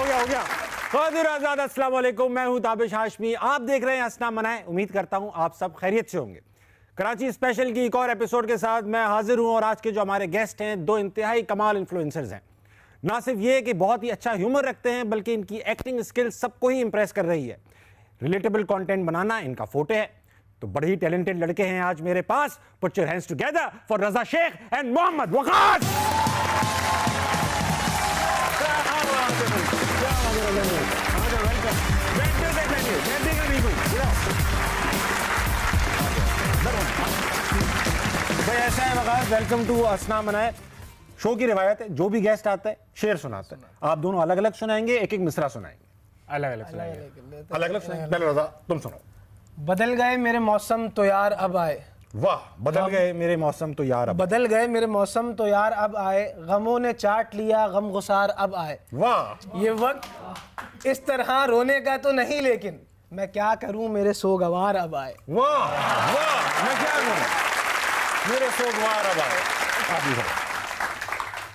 गया। ख़ातिर आज़ाद, अस्सलाम वालेकुम, मैं हूं ताबिश हाशमी, आप देख रहे हैं हंसना मनाए। उम्मीद करता हूं आप सब खैरियत से होंगे। कराची स्पेशल की एक और एपिसोड के साथ मैं हाजिर हूं और आज के जो हमारे गेस्ट हैं दो इंतहाई कमाल इन्फ्लुएंसर्स हैं। ना सिर्फ ये कि बहुत ही अच्छा ह्यूमर रखते हैं बल्कि इनकी एक्टिंग स्किल्स सबको ही इंप्रेस कर रही है। रिलेटेबल कंटेंट बनाना इनका फोटे है। तो बड़े ही टैलेंटेड लड़के हैं आज मेरे पास। Put your hands together for Raza Sheikh and Mohammad Waqas. भाई ऐसा है वकास, वेलकम टू हंसना मनाए। शो की रिवायत है, जो भी गेस्ट आता है शेर सुनाता है। आप दोनों अलग अलग सुनाएंगे, एक एक मिसरा सुनाएंगे। अलग अलग सुनाएंगे। पहले रजा तुम सुनाओ। बदल गए मेरे मौसम तो यार अब आए। वाह, बदल गए मेरे मौसम तो यार अब। बदल गए मेरे मौसम तो यार अब आए, गमों ने चाट लिया गम गुसार अब आए। वाह, ये वक्त इस तरह रोने का तो नहीं, लेकिन मैं क्या करूं मेरे सोगवार अब आए। वाह वाह, मैं क्या करूं मेरे सोगवार अब आए।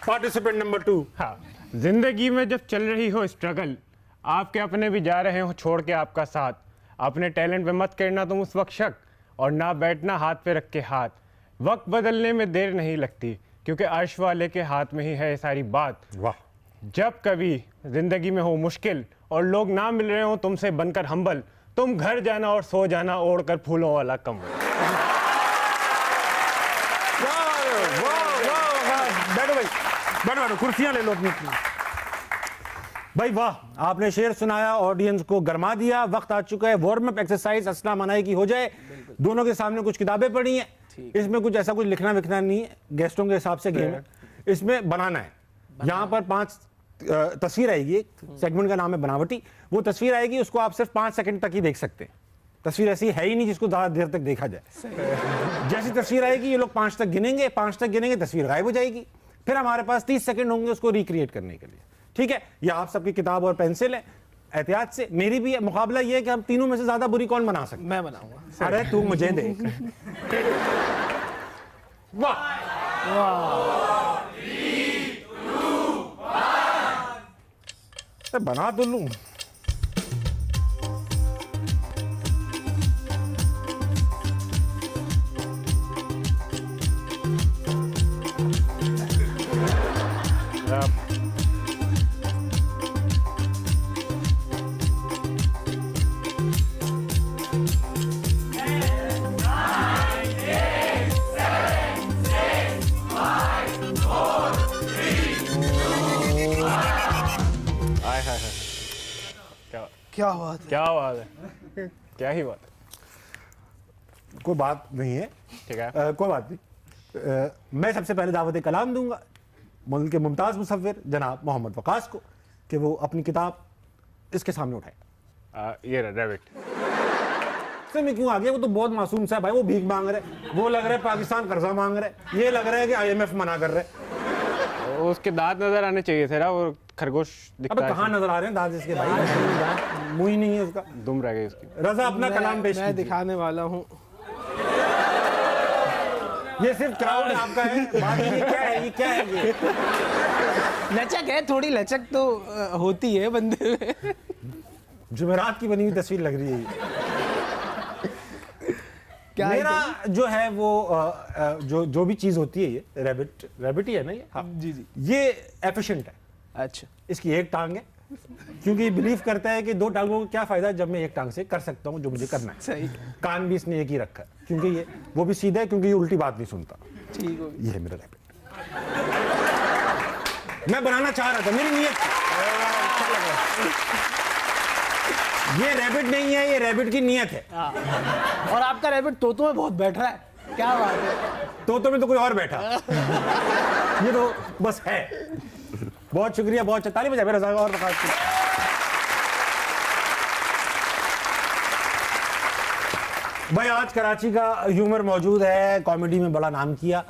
Participant number 2। हाँ, जिंदगी में जब चल रही हो स्ट्रगल, आपके अपने भी जा रहे हो छोड़ के आपका साथ, अपने टैलेंट पे मत करना तुम उस वक्त शक, और ना बैठना हाथ पे रख के हाथ। वक्त बदलने में देर नहीं लगती क्योंकि अर्श वाले के हाथ में ही है ये सारी बात। वाह, जब कभी जिंदगी में हो मुश्किल और लोग ना मिल रहे हो तुमसे बनकर हम्बल, तुम घर जाना और सो जाना ओढ़ कर फूलों वाला कंबल। बैठो, कुर्सियां ले लो अपनी। भाई वाह, आपने शेर सुनाया, ऑडियंस को गरमा दिया। वक्त आ चुका है वार्म अप एक्सरसाइज हंसना मनाई की हो जाए। दोनों के सामने कुछ किताबें पड़ी हैं, इसमें कुछ ऐसा कुछ लिखना विखना नहीं है, गेस्टों के हिसाब से गेम है। इसमें बनाना है। यहाँ पर 5 तस्वीर आएगी, एक सेगमेंट का नाम है बनावटी। वो तस्वीर आएगी, उसको आप सिर्फ 5 सेकंड तक ही देख सकते हैं। तस्वीर ऐसी है ही नहीं जिसको ज्यादा देर तक देखा जाए। जैसी तस्वीर आएगी ये लोग 5 तक गिनेंगे, 5 तक गिनेंगे, तस्वीर गायब हो जाएगी। फिर हमारे पास 30 सेकंड होंगे उसको रिक्रिएट करने के लिए। ठीक है, ये आप सबकी किताब और पेंसिल है। एहतियात से मेरी भी मुकाबला ये है कि हम तीनों में से ज्यादा बुरी कौन बना सकते। मैं बनाऊंगा। अरे तू मुझे दे। वाह, बना तो लूं। क्या बात है, क्या बात है, क्या ही बात है। कोई बात नहीं है, ठीक है, कोई बात नहीं। मैं सबसे पहले दावत कलाम दूंगा मुल्क के मुमताज़ मुसव्विर जनाब मोहम्मद वकास को कि वो अपनी किताब इसके सामने उठाए। ये रैबिट से मैं क्यों आ गया? वो तो बहुत मासूम सा है भाई, वो भीख मांग रहे, वो लग रहा है पाकिस्तान कर्जा मांग रहे, ये लग रहा है कि IMF मना कर रहे। उसके दांत नजर आने चाहिए थे ना, वो खरगोश दिखता है। अबे कहाँ नजर आ रहे हैं दांत इसके भाई? मुंह ही नहीं है उसका। दुम रह गई उसकी। रजा अपना कलाम पेश मैं दिखाने वाला हूँ। ये सिर्फ क्राउड आपका है, बात ये क्या है? ये क्या है? ये लचक है, थोड़ी लचक तो होती है बंदे में। जुमेरात की बनी हुई तस्वीर लग रही है। क्या मेरा जो है वो जो भी चीज होती है, ये रैबिट ही है ना ये। हाँ जी जी, ये एफिशिएंट है। अच्छा, इसकी एक टांग है क्योंकि ये बिलीव करता है कि 2 टांगों को क्या फायदा जब मैं एक टांग से कर सकता हूँ जो मुझे करना है। सही। कान भी इसने एक ही रखा है क्योंकि ये वो भी सीधा है क्योंकि ये उल्टी बात नहीं सुनता। ठीक हो गया। ये है मेरा रैबिट। मैं बनाना चाह रहा था, मेरी नीयत ये रैबिट नहीं है, ये रैबिट की नीयत है। और आपका रैबिट तोतों में बहुत बैठ रहा है, क्या बात है? तो में तो कोई और बैठा। ये तो बस है। बहुत शुक्रिया, बहुत ताली बजाए मेरा और भाई। आज कराची का ह्यूमर मौजूद है, कॉमेडी में बड़ा नाम किया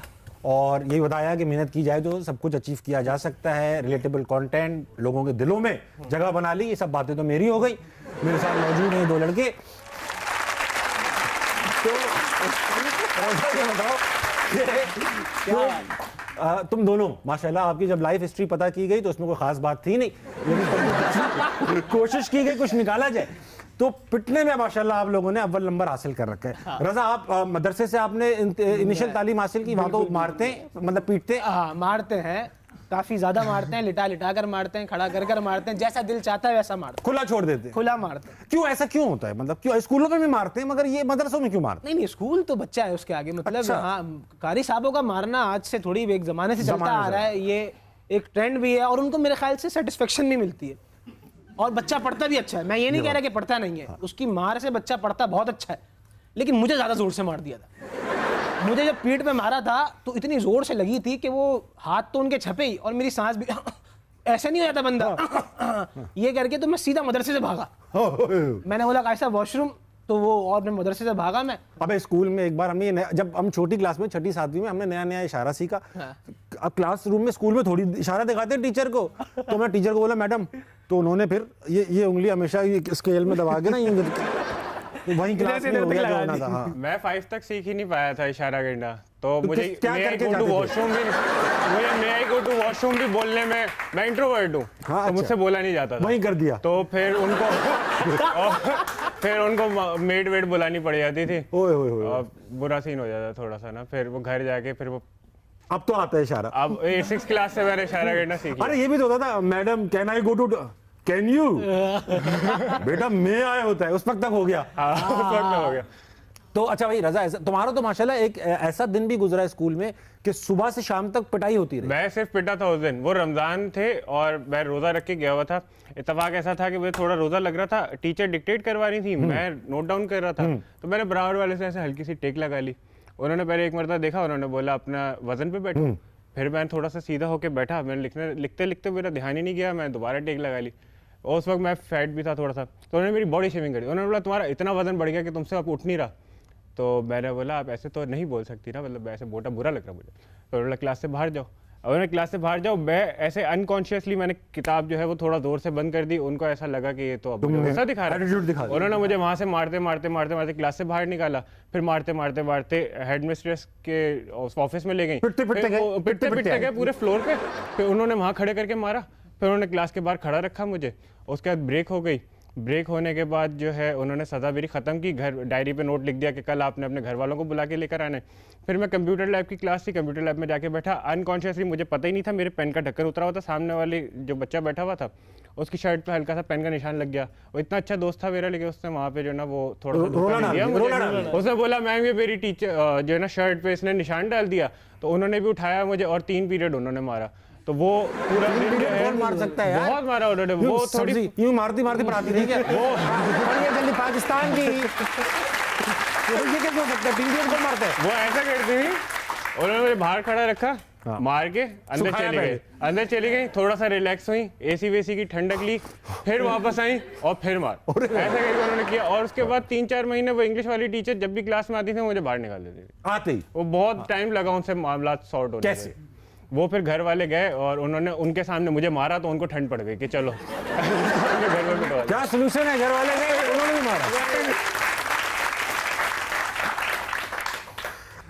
और यही बताया कि मेहनत की जाए तो सब कुछ अचीव किया जा सकता है। रिलेटेबल कंटेंट, लोगों के दिलों में जगह बना ली, ये सब बातें तो मेरी हो गई। मेरे साथ मौजूद हैं 2 लड़के। तो बताओ तुम दोनों माशाल्लाह, आपकी जब लाइफ हिस्ट्री पता की गई तो उसमें कोई खास बात थी नहीं, लेकिन कोशिश की गई कुछ निकाला जाए। तो पिटने में माशाल्लाह आप लोगों ने अव्वल नंबर हासिल कर रखा है। हाँ। रजा, आप मदरसे से आपने इनिशियल तालीम हासिल की, वहां तो मारते हैं, मतलब पीटते हैं? हाँ, मारते हैं, काफी ज्यादा मारते हैं, लिटा लिटा कर मारते हैं, खड़ा कर कर मारते हैं, जैसा दिल चाहता है वैसा मारते हैं, खुला छोड़ देते हैं? खुला मारते हैं। क्यों, ऐसा क्यों होता है? मतलब क्यों स्कूलों में भी मारते हैं मगर ये मदरसों में क्यों मारते नहीं नहीं, स्कूल तो बच्चा है उसके आगे, मतलब अच्छा। हाँ, कारी साहबों का मारना आज से थोड़ी एक जमाने से चलता जमाने आ से। रहा है, ये एक ट्रेंड भी है और उनको मेरे ख्याल से सेटिस्फेक्शन भी मिलती है, और बच्चा पढ़ता भी अच्छा है। मैं ये नहीं कह रहा कि पढ़ता नहीं है, उसकी मार से बच्चा पढ़ता बहुत अच्छा है, लेकिन मुझे ज्यादा जोर से मार दिया था। मुझे जब पीठ पे मारा था तो इतनी जोर से लगी थी कि वो हाथ तो उनके छपे ही और मेरी सांस भी ऐसा नहीं हो जाता बंदा ये करके, तो मैं सीधा मदरसे से भागा। हैं? मैंने बोला कैसा वॉशरूम, तो वो, और मैं मदरसे से भागा मैं। अबे स्कूल में एक बार हमने जब हम छोटी क्लास में 6ठी 7वीं में हमने नया नया इशारा सीखा। अब क्लासरूम में स्कूल में थोड़ी इशारा दिखाते हैं टीचर को, तो मैं टीचर को बोला मैडम, तो उन्होंने फिर ये उंगली हमेशा ये स्केल में दबा के ना ये, तो वहीं क्लास में हो गया जो होना था। हाँ। मैं 5 तक सीख ही नहीं पाया था इशारा करना, तो मुझे क्या may I करके go to जाते थे? वॉशरूम भी, मुझे may I go to washroom भी बोलने में, मैं इंट्रोवर्ट हूँ, हाँ, तो अच्छा। मुझसे बोला नहीं जाता था। वहीं कर दिया। तो फिर उनको मेड वेड बुलानी पड़ जाती थी, ओए ओए ओए। और बुरा सीन हो जाता थोड़ा सा ना। फिर वो घर जाके फिर वो, अब तो आता है इशारा। अब 6 क्लास से मैंने इशारा करना सीख लिया। अरे ये भी तो होता था, madam can I go to, can you, बेटा मैं आए होता है, उस वक्त तक हो गया। हाँ, उस वक्त हो गया। तो अच्छा भाई रजा, तुम्हारा तो माशाल्लाह एक ऐसा दिन भी गुजरा है स्कूल में कि सुबह से शाम तक पिटाई होती रही। मैं सिर्फ पिटा था उस दिन, वो रमजान थे और मैं रोजा रख के गया हुआ था। इत्तेफाक ऐसा था कि मुझे थोड़ा रोजा लग रहा था, टीचर डिक्टेट करवा रही थी, मैं नोट डाउन कर रहा था, तो मैंने बराबर वाले से ऐसे हल्की सी टेक लगा ली। उन्होंने पहले एक मरतबा देखा, उन्होंने बोला अपना वजन पे बैठो। फिर मैं थोड़ा सा सीधा होकर बैठा, मैंने लिखते लिखते मेरा ध्यान ही नहीं गया, मैं दोबारा टेक लगा ली। और उस वक्त मैं फैट भी था थोड़ा सा, तो उन्होंने मेरी बॉडी शेविंग करी। उन्होंने बोला तुम्हारा इतना वजन बढ़ गया कि तुमसे अब उठ नहीं रहा। तो मैंने बोला आप ऐसे तो नहीं बोल सकती ना, मतलब ऐसे बोटा बुरा लग रहा मुझे। तो उन्होंने क्लास से बाहर जाओ। अब उन्होंने क्लास से बाहर जाओ, मैं ऐसे अनकॉन्शियसली मैंने किताब जो है वो थोड़ा जोर से बंद कर दी। उनको ऐसा लगा कि ये तो अब मुझे ऐसा दिखा रहा attitude दिखा है। दिया। उन्होंने मुझे वहाँ से मारते क्लास से बाहर निकाला। फिर मारते हेडमिस्ट्रेस के ऑफिस में ले गई, पिटते-पिटते गए, पिटते पिटते-पिटते गए पूरे फ्लोर पे। फिर उन्होंने वहाँ खड़े करके मारा। फिर उन्होंने क्लास के बाहर खड़ा रखा मुझे। उसके बाद ब्रेक हो गई। ब्रेक होने के बाद जो है उन्होंने सज़ा मेरी ख़त्म की। घर डायरी पे नोट लिख दिया कि कल आपने अपने घर वालों को बुला के लेकर आना है। फिर मैं कंप्यूटर लैब की क्लास थी, कंप्यूटर लैब में जाके बैठा। अनकॉन्शियसली मुझे पता ही नहीं था मेरे पेन का ढक्कन उतरा हुआ था। सामने वाले जो बच्चा बैठा हुआ था उसकी शर्ट पे हल्का सा पेन का निशान लग गया। वो इतना अच्छा दोस्त था मेरा, लेकिन उसने वहाँ पे जो ना वो थोड़ा सा धोखा नहीं दिया मुझे। उसने बोला मैम ये मेरी टीचर जो है ना शर्ट पे इसने निशान डाल दिया। तो उन्होंने भी उठाया मुझे और 3 पीरियड उन्होंने मारा। तो वो पूरा दिन जो है कौन मार सकता है यार? बहुत मारा उन्होंने। वो थोड़ी यूं मारती पढ़ाती नहीं क्या वो? और ये जल्दी पाकिस्तान की ये कैसे हो सकता है? 3 पीरियड कौन मारता है? वो ऐसा करती थी, उन्होंने मुझे बाहर खड़ा रखा, मार के अंदर सुखाया चली गई। अंदर चली गई, थोड़ा सा रिलैक्स हुई, एसी वेसी की ठंडक ली, फिर वापस आई और फिर मार। ऐसा करके उन्होंने किया। और उसके बाद 3-4 महीने वो इंग्लिश वाली टीचर जब भी क्लास में आती थी मुझे बाहर निकाल देती थी। आते ही वो बहुत टाइम लगा उनसे मामला सॉर्ट होने में। कैसे? वो फिर घर वाले गए और उन्होंने उनके सामने मुझे मारा तो उनको ठंड पड़ गई कि चलो घर में बिठवा दो। क्या सोल्यूशन है? घर वाले गए, उन्होंने भी मारा।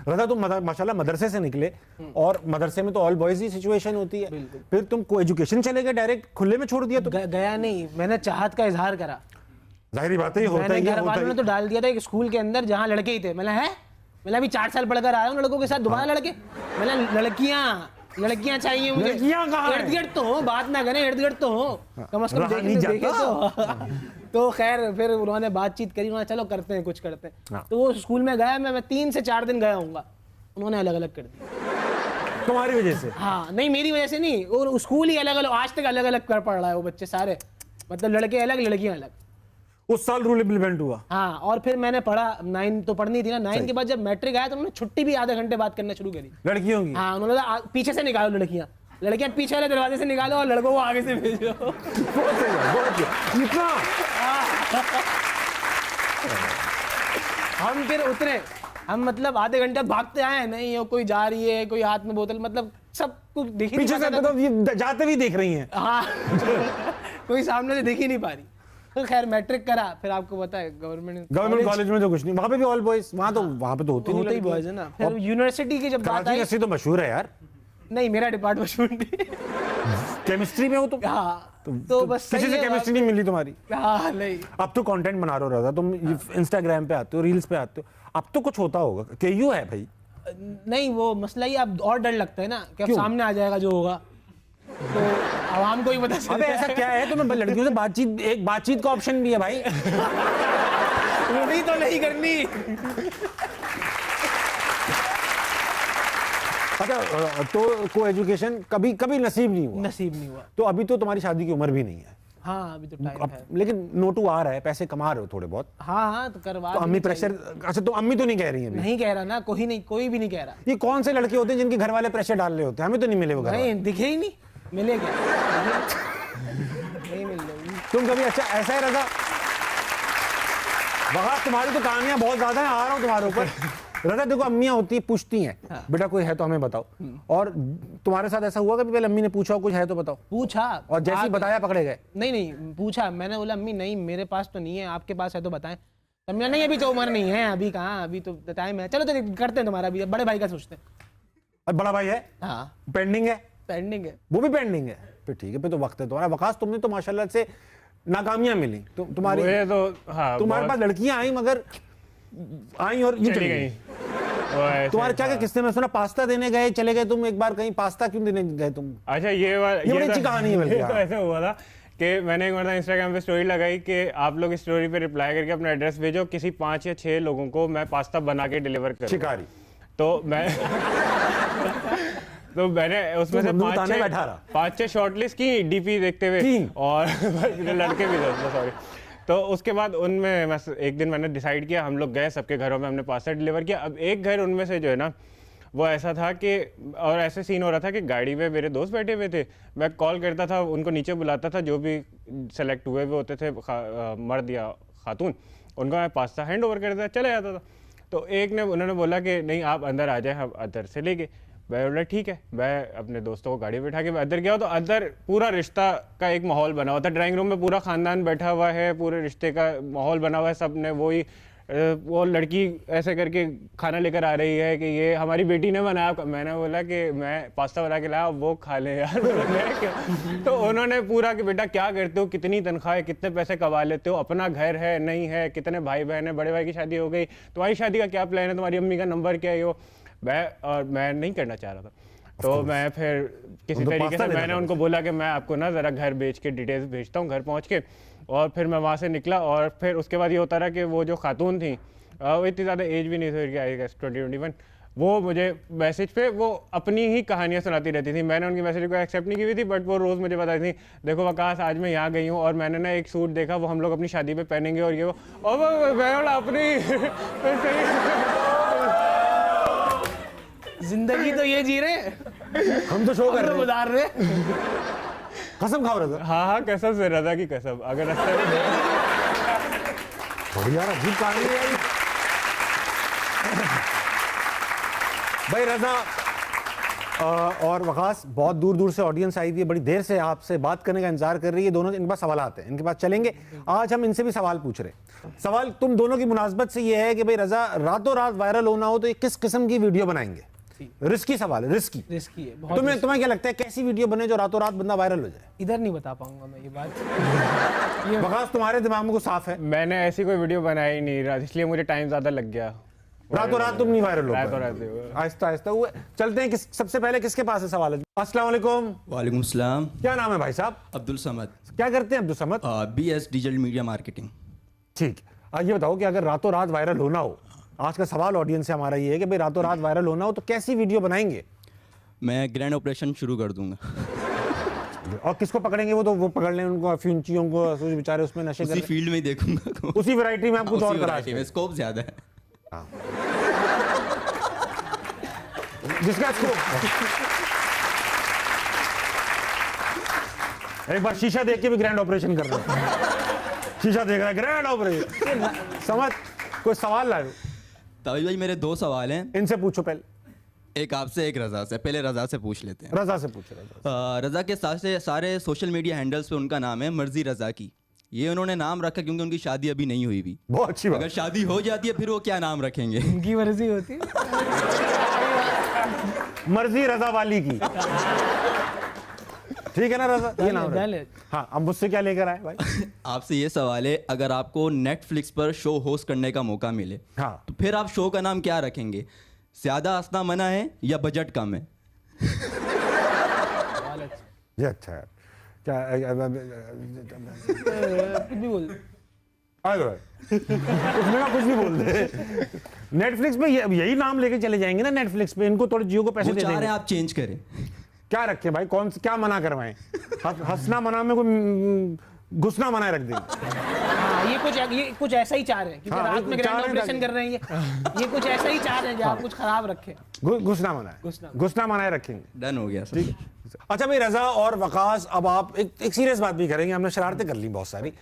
रजा तुम माशाल्लाह मदरसे से निकले और मदरसे में तो ऑल बॉयज ही सिचुएशन होती है, फिर तुम को एजुकेशन चले गए, डायरेक्ट खुले में छोड़ दिया? तो गया नहीं, मैंने चाहत का इजहार करा। जाहिर बात है ये होता मैंने है, घर वालों ने तो डाल दिया था एक स्कूल के अंदर जहाँ लड़के ही थे। मैंने अभी 4 साल पढ़कर आया हूँ लड़कों के साथ, दोबारा लड़के। लड़कियां चाहिए मुझे। लड़कियां कहाँ हैं? इर्द गिर्द तो हो, बात ना करें, इर्द गिर्द तो हो, कम से कम रहा नहीं देखे जाता। तो खैर फिर उन्होंने बातचीत करी, उन्होंने चलो करते हैं, कुछ करते हैं। हाँ। तो वो स्कूल में गया, मैं 3 से 4 दिन गया हूँगा, उन्होंने अलग अलग कर दिया। तुम्हारी वजह से? हाँ, नहीं मेरी वजह से नहीं, वो स्कूल ही अलग अलग, आज तक अलग अलग कर पड़ रहा है वो बच्चे सारे, मतलब लड़के अलग लड़कियां अलग। उस साल रूल इम्प्लीमेंट हुआ? हाँ, और फिर मैंने पढ़ा, 9 तो पढ़नी थी ना, 9 के बाद जब मैट्रिक आया तो उन्होंने छुट्टी भी आधे घंटे बाद करना शुरू करी लड़कियों की? हाँ, उन्होंने कहा, पीछे से निकालो लड़कियां पीछे वाले दरवाजे से निकालो और लड़कों को आगे से भेजो। बहुत सही है, बहुत सही। इतना हम फिर उतरे, हम मतलब आधे घंटे भागते आए, नहीं कोई जा रही है, कोई हाथ में बोतल, मतलब सब कुछ दिख ही नहीं पीछे से पाता था। मतलब ये जाते भी देख रही हैं? हाँ कोई सामने से दिख ही नहीं पा रही। तो खैर मैट्रिक करा, फिर आपको पता है गवर्नमेंट कॉलेज में तो कुछ नहीं, वहाँ पे भी ऑल बॉयज, वहाँ पे तो होती नहीं होते ही लड़कियां। बॉयज है ना। फिर यूनिवर्सिटी की जब बात कराची आई, लस्सी तो मशहूर है यार। नहीं, मेरा डिपार्टमेंट केमिस्ट्री में हो तुम? हाँ, तो बस किसी सही से है केमिस्ट्री नहीं मिली तुम्हारी? हाँ नहीं, अब तो कंटेंट बना रहे हो रजा, तुम इंस्टाग्राम पे आते हो, रील्स पे आते हो, अब तो कुछ होता होगा। केयू है भाई। नहीं वो मसला ही अब और डर लगता है ना कि अब क्यों? सामने आ जाएगा जो होगा, तो आवाम को ही पता चल अबे ऐसा क्या है तुम्हें लड़कियों से बातचीत, एक बातचीत का ऑप्शन भी है भाई। वही तो नहीं करनी। अच्छा, तो को एजुकेशन कभी कभी नसीब नहीं हुआ? नसीब नहीं हुआ। तो अभी तो तुम्हारी शादी की उम्र भी नहीं है। हाँ अभी तो टाइम अब है। लेकिन नोटू आ रहा है, पैसे कमा रहे हो थोड़े बहुत, हाँ हाँ तो करवा तो अम्मी देनी प्रेशर। अच्छा, तो अम्मी तो नहीं कह रही है चाहिए। नहीं कह रहा ना, कोई नहीं, कोई भी नहीं कह रहा। ये कौन से लड़के होते हैं जिनके घर वाले प्रेशर डाल रहे होते हैं? हमें तो नहीं मिले वो घर वाले। नहीं दिखे ही नहीं, मिले क्या? नहीं मिल रही। तुम कभी, अच्छा ऐसा है रजा, वहाँ तुम्हारी तो कहानियां बहुत ज्यादा है, आ रहा हूँ तुम्हारे ऊपर। रजा देखो, अम्मियां होती है, पूछती हैं बेटा कोई है तो हमें बताओ, और तुम्हारे साथ ऐसा हुआ कभी पहले अम्मी ने पूछा कुछ है तो बताओ, पूछा और जैसे ही बताया पकड़े गए? नहीं नहीं पूछा, मैंने बोला अम्मी नहीं मेरे पास तो नहीं है, आपके पास है तो बताएं। अम्मी नहीं अभी तो उम्र नहीं है, अभी कहाँ, अभी तो टाइम है, चलो तो करते हैं तुम्हारा भी, बड़े भाई का सोचते हैं। और बड़ा भाई है? हाँ पेंडिंग है? पेंडिंग है। वो भी पेंडिंग है? फिर ठीक है, फिर तो वक्त है तुम्हारा। वकास तुमने तो माशाल्लाह से नाकामियां मिली तुम्हारी, वो तो हाँ, तुम्हारे पास लड़कियां आई मगर आई और ये चली गई। तुम्हारे क्या क्या किस्से में सुना, पास्ता देने गए चले गए तुम एक बार कहीं, पास्ता क्यों देने गए तुम? अच्छा ये बड़ी अच्छी कहानी है बल्कि। तो ऐसा हुआ था कि मैंने एक बार इंस्टाग्राम पे स्टोरी लगाई कि आप लोग स्टोरी पे रिप्लाई करके अपना एड्रेस भेजो, किसी 5 या 6 लोगों को मैं पास्ता बना के डिलीवर करूँ। शिकारी। तो मैं तो मैंने उसमें से 5-6 शॉर्टलिस्ट की डीपी देखते हुए, और लड़के भी थे, सॉरी। तो उसके बाद उनमें मैं एक दिन मैंने डिसाइड किया, हम लोग गए सबके घरों में, हमने पास्ता डिलीवर किया। अब एक घर उनमें से जो है ना, वो ऐसा था कि, और ऐसे सीन हो रहा था कि गाड़ी में मेरे दोस्त बैठे हुए थे, मैं कॉल करता था उनको, नीचे बुलाता था, जो भी सेलेक्ट हुए हुए होते थे मर्द या खातून, उनको मैं पास्ता हैंड ओवर कर देता, चले जाता था। तो एक ने उन्होंने बोला कि नहीं आप अंदर आ जाए, हम अंदर से लेके। मैं बोला ठीक है, मैं अपने दोस्तों को गाड़ी बैठा के मैं अंदर गया, तो अंदर पूरा रिश्ता का एक माहौल बना हुआ था। ड्राइंग रूम में पूरा खानदान बैठा हुआ है, पूरे रिश्ते का माहौल बना हुआ है, सब ने वही, वो लड़की ऐसे करके खाना लेकर आ रही है कि ये हमारी बेटी ने बनाया। मैंने बोला कि मैं पास्ता बना के लाया, वो खा ले यार। तो उन्होंने पूरा कि बेटा क्या करते हो, कितनी तनख्वाह है, कितने पैसे कमा लेते हो, अपना घर है नहीं है, कितने भाई बहन है, बड़े भाई की शादी हो गई, तुम्हारी शादी का क्या प्लान है, तुम्हारी अम्मी का नंबर क्या है? वो मैं नहीं करना चाह रहा था, तो मैं फिर किसी तरीके से मैंने उनको बोला कि मैं आपको ना ज़रा घर भेज के डिटेल्स भेजता हूँ घर पहुँच के, और फिर मैं वहाँ से निकला। और फिर उसके बाद ये होता रहा कि वो जो खातून थी, वो इतनी ज़्यादा एज भी नहीं थी, आई गेस 20-21, वो मुझे मैसेज पे वो अपनी ही कहानियाँ सुनाती रहती थी। मैंने उनकी मैसेज को एक्सेप्ट नहीं की हुई थी, बट वो रोज़ मुझे बताती थी, देखो वकास आज मैं यहाँ गई हूँ और मैंने ना एक सूट देखा, वो हम लोग अपनी शादी पे पहनेंगे, और ये वो, और वो अपनी जिंदगी तो ये जी रहे, हम तो शो कर रहे हैं, गुजार रहे। कसम खाओ रजा। हाँ कसम से, रजा की कसम। अगर रास्ते में थोड़ी यार अजीब कहानी है यार। भाई रजा और वकास बहुत दूर दूर से ऑडियंस आई हुई है, बड़ी देर से आपसे बात करने का इंतजार कर रही है। दोनों इनके पास सवाल आते हैं, इनके पास चलेंगे। आज हम इनसे भी सवाल पूछ रहे हैं। सवाल तुम दोनों की मुनासबत से ये है कि भाई रजा रातों रात वायरल होना हो तो ये किस किस्म की वीडियो बनाएंगे? रिस्की सवाल है, रिस्की है बहुत। तुम्हें क्या लगता है कैसी वीडियो बने जो रातों रात बंदा वायरल हो जाए? इधर नहीं बता पाऊंगा मैं ये बात। वकास तुम्हारे दिमाग में को साफ है? मैंने ऐसी कोई वीडियो बनाई नहीं, इसलिए मुझे टाइम ज्यादा लग गया। रातों रात तुम नहीं वायरल हो? रातों रात आहिस्ता आहिस्ता हुए। चलते हैं सबसे पहले किसके पास है सवाल? अस्सलाम वालेकुम। वालेकुम सलाम। क्या नाम है भाई साहब? अब्दुल समद। क्या करते हैं Abdul Samad? BS digital media marketing. ठीक, ये बताओ कि अगर रातों रात वायरल होना हो, आज का सवाल ऑडियंस से हमारा ये है कि भाई रातों रात वायरल होना हो तो कैसी वीडियो बनाएंगे? मैं ग्रैंड ऑपरेशन शुरू कर दूंगा। और किसको पकड़ेंगे? वो पकड़ लें उनको, अफीमचियों को, बेचारे उसमें नशे उसी फील्ड में ही देखूंगा, उसी वैरायटी में आप कुछ और तलाश में स्कोप ज्यादा है। जिसका स्कोप। एक बार शीशा देख के भी ग्रैंड ऑपरेशन कर रहा है। शीशा देख रहा है, ग्रैंड ऑपरेशन। समझ, कोई सवाल लाए? ताबिज भाई मेरे 2 सवाल हैं। इनसे पूछो पहले। एक आपसे एक रजा से। पहले रजा से पूछ लेते हैं। रजा से पूछ। रजा के सारे सोशल मीडिया हैंडल्स पे उनका नाम है मर्जी रजा की। ये उन्होंने नाम रखा क्योंकि उनकी शादी अभी नहीं हुई भी। बहुत अच्छी बात। अगर शादी हो जाती है फिर वो क्या नाम रखेंगे? उनकी मर्जी होती है। मर्जी रजा वाली की। ठीक है ना रजा, ये नाम डाले। रहे। हाँ, अब मुझसे क्या लेकर आए भाई? आपसे ये सवाल है, अगर आपको नेटफ्लिक्स पर शो होस्ट करने का मौका मिले, हाँ। तो फिर आप शो का नाम क्या रखेंगे? ज्यादा हंसना मना है या बजट कम है? ये अच्छा है। क्या कुछ भी बोल। उसने कहा कुछ भी बोल दे। नेटफ्लिक्स पे यही नाम लेके चले जाएंगे ना नेटफ्लिक्स पे, इनको थोड़े जियो को पैसे वो दे चाह रहे देंगे। हैं आप चेंज करें। क्या रखें भाई, कौन सा क्या मना करवाएं? हंसना मना में कोई घुसना मना रख देंगे। हाँ, ये कुछ ऐसा ही चाह रहे हैं क्योंकि हाँ, रात में चाह ग्रैंड रहे हैं ऑपरेशन कर रहे हैं ये कुछ ऐसा ही चाह रहे हैं कि आप कुछ खराब रखें। घुसना मना है, घुसना मना है रखेंगे। डन हो गया सर। अच्छा भाई रजा और वकास, अब आप एक सीरियस बात भी करेंगे, हमने शरारतें कर ली बहुत सारी।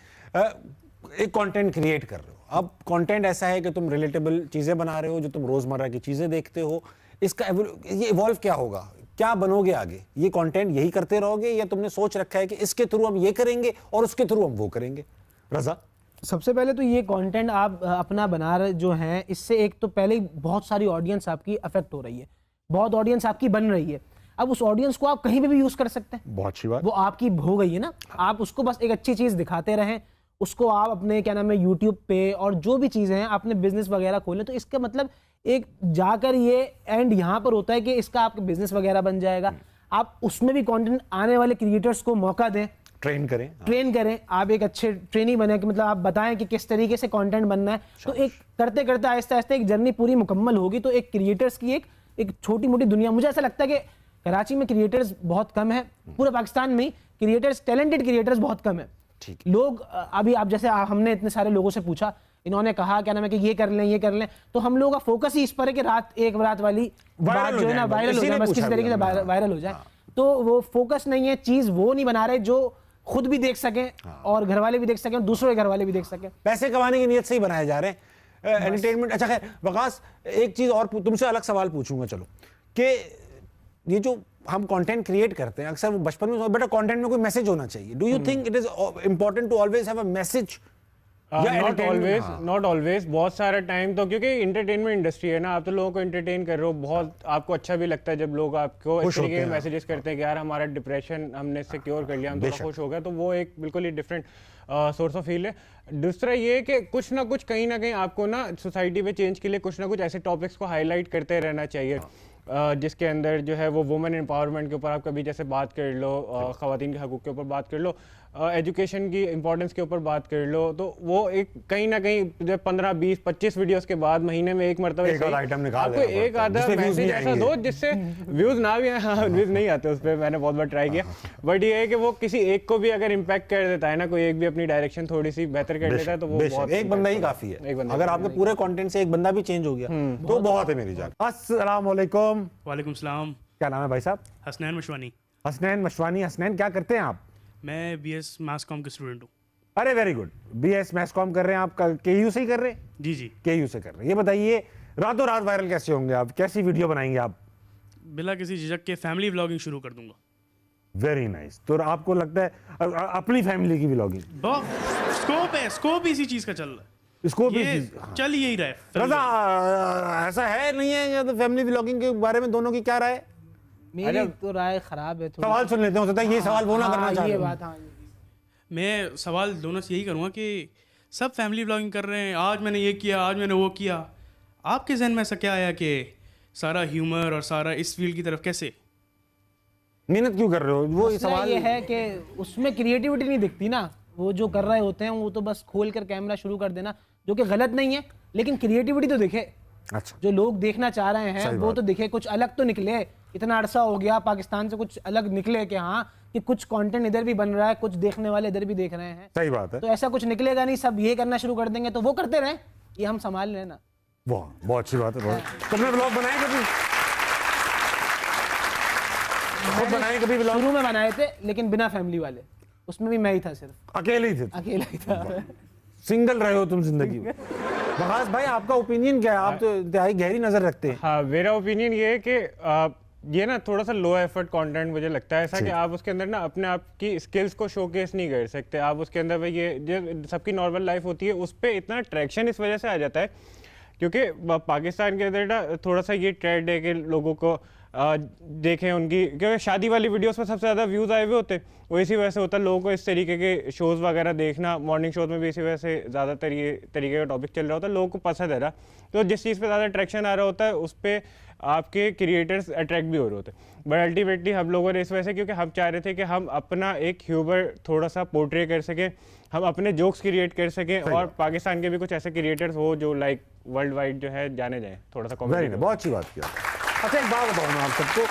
एक कंटेंट क्रिएट कर रहे हो, अब कंटेंट ऐसा है कि तुम रिलेटेबल चीजें बना रहे हो जो तुम रोजमर्रा की चीजें देखते हो, इसका ये इवॉल्व क्या होगा, क्या बनोगे आगे? ये कंटेंट यही करते रहोगे या तुमने सोच रखा है कि इसके थ्रू हम ये करेंगे और उसके थ्रू हम वो करेंगे? रजा, सबसे पहले तो ये कंटेंट आप अपना बना रहे जो हैं, इससे एक तो पहले ही बहुत सारी ऑडियंस आपकी अफेक्ट हो रही है, बहुत ऑडियंस आपकी बन रही है। अब उस ऑडियंस को आप कहीं पे भी यूज कर सकते हैं, बहुत अच्छी बात। वो आपकी हो गई है ना। आप उसको बस एक अच्छी चीज दिखाते रहें, उसको आप अपने क्या नाम है यूट्यूब पे और जो भी चीजें हैं अपने बिजनेस वगैरह खोलें, तो इसका मतलब एक जाकर ये एंड यहाँ पर होता है कि इसका आपका बिजनेस वगैरह बन जाएगा। आप उसमें भी कंटेंट आने वाले क्रिएटर्स को मौका दें, ट्रेन करें। आप एक अच्छे ट्रेनी बने कि मतलब आप बताएं कि किस तरीके से कंटेंट बनना है। तो एक करते करते आहिस्ते आहिस्ते एक जर्नी पूरी मुकम्मल होगी, तो एक क्रिएटर्स की एक छोटी मोटी दुनिया। मुझे ऐसा लगता है कि कराची में क्रिएटर्स बहुत कम है, पूरे पाकिस्तान में क्रिएटर्स, टैलेंटेड क्रिएटर्स बहुत कम है। लोग अभी आप जैसे हमने इतने सारे लोगों से पूछा, इन्होंने कहा क्या नाम है कि ये कर लें, तो हम लोगों का फोकस ही इस पर है कि एक रात वाली बात जो है ना वायरल हो जाए, बस किसी तरीके से वायरल हो जाए। तो वो फोकस नहीं है, चीज वो नहीं बना रहे जो खुद भी देख सकें और घर वाले भी देख सकें और दूसरों के घर वाले भी देख सकें। पैसे कमाने की नीयत से ही बनाए जा रहे हैं एंटरटेनमेंट। अच्छा खैर वकास, एक चीज और तुमसे अलग सवाल पूछूंगा, चलो, कि ये जो हम कंटेंट क्रिएट करते हैं अक्सर वो बचपन में, बेटा कंटेंट में कोई मैसेज होना चाहिए। Do you think it is important to always have a message? Not always, बहुत सारा टाइम तो, क्योंकि इंटरटेनमेंट इंडस्ट्री है ना, आप तो लोगों को एंटरटेन कर रहे हो, बहुत आपको अच्छा भी लगता है जब लोग आपको इस तरीके के मैसेजेस करते हैं कि यार हमारा डिप्रेशन हमने सिक्योर कर लिया, हम थोड़ा खुश हो गए, तो वो एक बिल्कुल ही डिफरेंट सोर्स ऑफ फील है। दूसरा ये कि कुछ ना कुछ कहीं ना कहीं आपको ना सोसाइटी में चेंज के लिए कुछ ना कुछ ऐसे टॉपिक्स को हाईलाइट करते रहना चाहिए जिसके अंदर जो है वो वुमेन एम्पावरमेंट के ऊपर आप कभी जैसे बात कर लो, ख़वातीन के हकूक़ के ऊपर बात कर लो, एजुकेशन की इंपॉर्टेंस के ऊपर बात कर लो, तो वो एक कहीं ना कहीं जब 15, 20, 25 वीडियोस के बाद महीने में एक मरतबा आपको एक आधा मैसेज ऐसा दो जिससे व्यूज ना भी आए। व्यूज नहीं आते उस पर, मैंने बहुत बार ट्राई किया, बट ये है कि वो किसी एक को भी अगर इम्पैक्ट कर देता है ना, कोई एक भी अपनी डायरेक्शन थोड़ी सी बेहतर कर देता है, तो वो बहुत एक बंदा ही काफी है। अगर आपके पूरे कंटेंट से एक बंदा भी चेंज हो गया तो बहुत है मेरी जान। अस्सलाम वालेकुम। वालेकुम सलाम। क्या नाम है भाई साहब? हसनैन मशवानी। हसनैन मशवानी। हसनैन, क्या करते हैं आप? मैं बीएस मास कॉम के स्टूडेंट हूँ। अरे वेरी गुड, बीएस मास कॉम कर रहे हैं आप? केयू से ही कर रहे हैं? जी जी, केयू से कर रहे हैं। ये बताइए रातों रात वायरल कैसे होंगे आप? कैसी वीडियो बनाएंगे आप? बिला किसी झिझक के फैमिली व्लॉगिंग शुरू कर दूंगा। Very nice. तो आपको लगता है अपनी फैमिली की व्लॉगिंग? स्कोप इसी चीज का चल रहा है, इसको भी ये चल यही रहा है। रजा, ऐसा है नहीं है तो फैमिली व्लॉगिंग के बारे में दोनों की क्या राय? मेरी तो राय खराब है। सवाल सुन लेते हैं, हो सकता है ये सवाल वो ना करना चाहते ये हो। बात। हाँ, मैं सवाल दोनों से यही करूँगा कि सब फैमिली व्लॉगिंग कर रहे हैं, आज मैंने ये किया, आज मैंने वो किया, आपके जहन में ऐसा क्या आया कि सारा ह्यूमर और सारा इस फील्ड की तरफ कैसे मेहनत क्यों कर रहे हो? वो सवाल ये है कि उसमें क्रिएटिविटी नहीं दिखती ना, वो जो कर रहे होते हैं वो तो बस खोल कर कैमरा शुरू कर देना, जो कि गलत नहीं है, लेकिन क्रिएटिविटी तो दिखे। अच्छा, जो लोग देखना चाह रहे हैं वो तो दिखे, कुछ अलग तो निकले। इतना अरसा हो गया पाकिस्तान से, कुछ अलग निकले कि हाँ कि कुछ कंटेंट इधर भी बन रहा है, कुछ देखने वाले इधर भी देख रहे हैं। सही बात है। तो ऐसा कुछ निकलेगा नहीं, सब ये करना शुरू कर देंगे, तो वो करते रहें, ये हम संभाल लें ना। वाह, बहुत अच्छी बात है। तुमने ब्लॉग बनाए कभी? खुद बनाए कभी ब्लॉग? शुरू में बनाए थे, लेकिन बिना फैमिली वाले, उसमें भी मैं ही था, सिर्फ अकेले ही थे? अकेला ही था। सिंगल रहे हो तुम जिंदगी में। वकास भाई, आपका ओपिनियन क्या है? आप तो इंतहाई गहरी नजर रखते हैं। हाँ, मेरा ओपिनियन ये है कि ये ना थोड़ा सा लो एफर्ट कंटेंट मुझे लगता है ऐसा कि आप उसके अंदर ना अपने आप की स्किल्स को शोकेस नहीं कर सकते। आप उसके अंदर भाई ये जो सबकी नॉर्मल लाइफ होती है उस पर इतना ट्रैक्शन इस वजह से आ जाता है क्योंकि पाकिस्तान के अंदर ना थोड़ा सा ये ट्रेंड है कि लोगों को देखें उनकी, क्योंकि शादी वाली वीडियोस में सबसे ज़्यादा व्यूज़ आए हुए होते, वो इसी वजह से होता है। लोगों को इस तरीके के शोज़ वगैरह देखना, मॉर्निंग शोज़ में भी इसी वजह से ज़्यादा तरीके का टॉपिक चल रहा होता है, लोगों को पसंद है ना। तो जिस चीज़ पे ज़्यादा अट्रैक्शन आ रहा होता है उस पर आपके क्रिएटर्स अट्रैक्ट भी हो रहे होते हैं। बट अल्टीमेटली हम लोगों ने इस वजह से, क्योंकि हम चाह रहे थे कि हम अपना एक ह्यूमर थोड़ा सा पोर्ट्रे कर सकें, हम अपने जोक्स क्रिएट कर सकें, और पाकिस्तान के भी कुछ ऐसे क्रिएटर्स हो जो लाइक वर्ल्ड वाइड जो है जाने जाएँ थोड़ा सा कॉमेडी। बहुत अच्छी बात किया। अच्छा एक बात बताऊँ मैं आप सबको,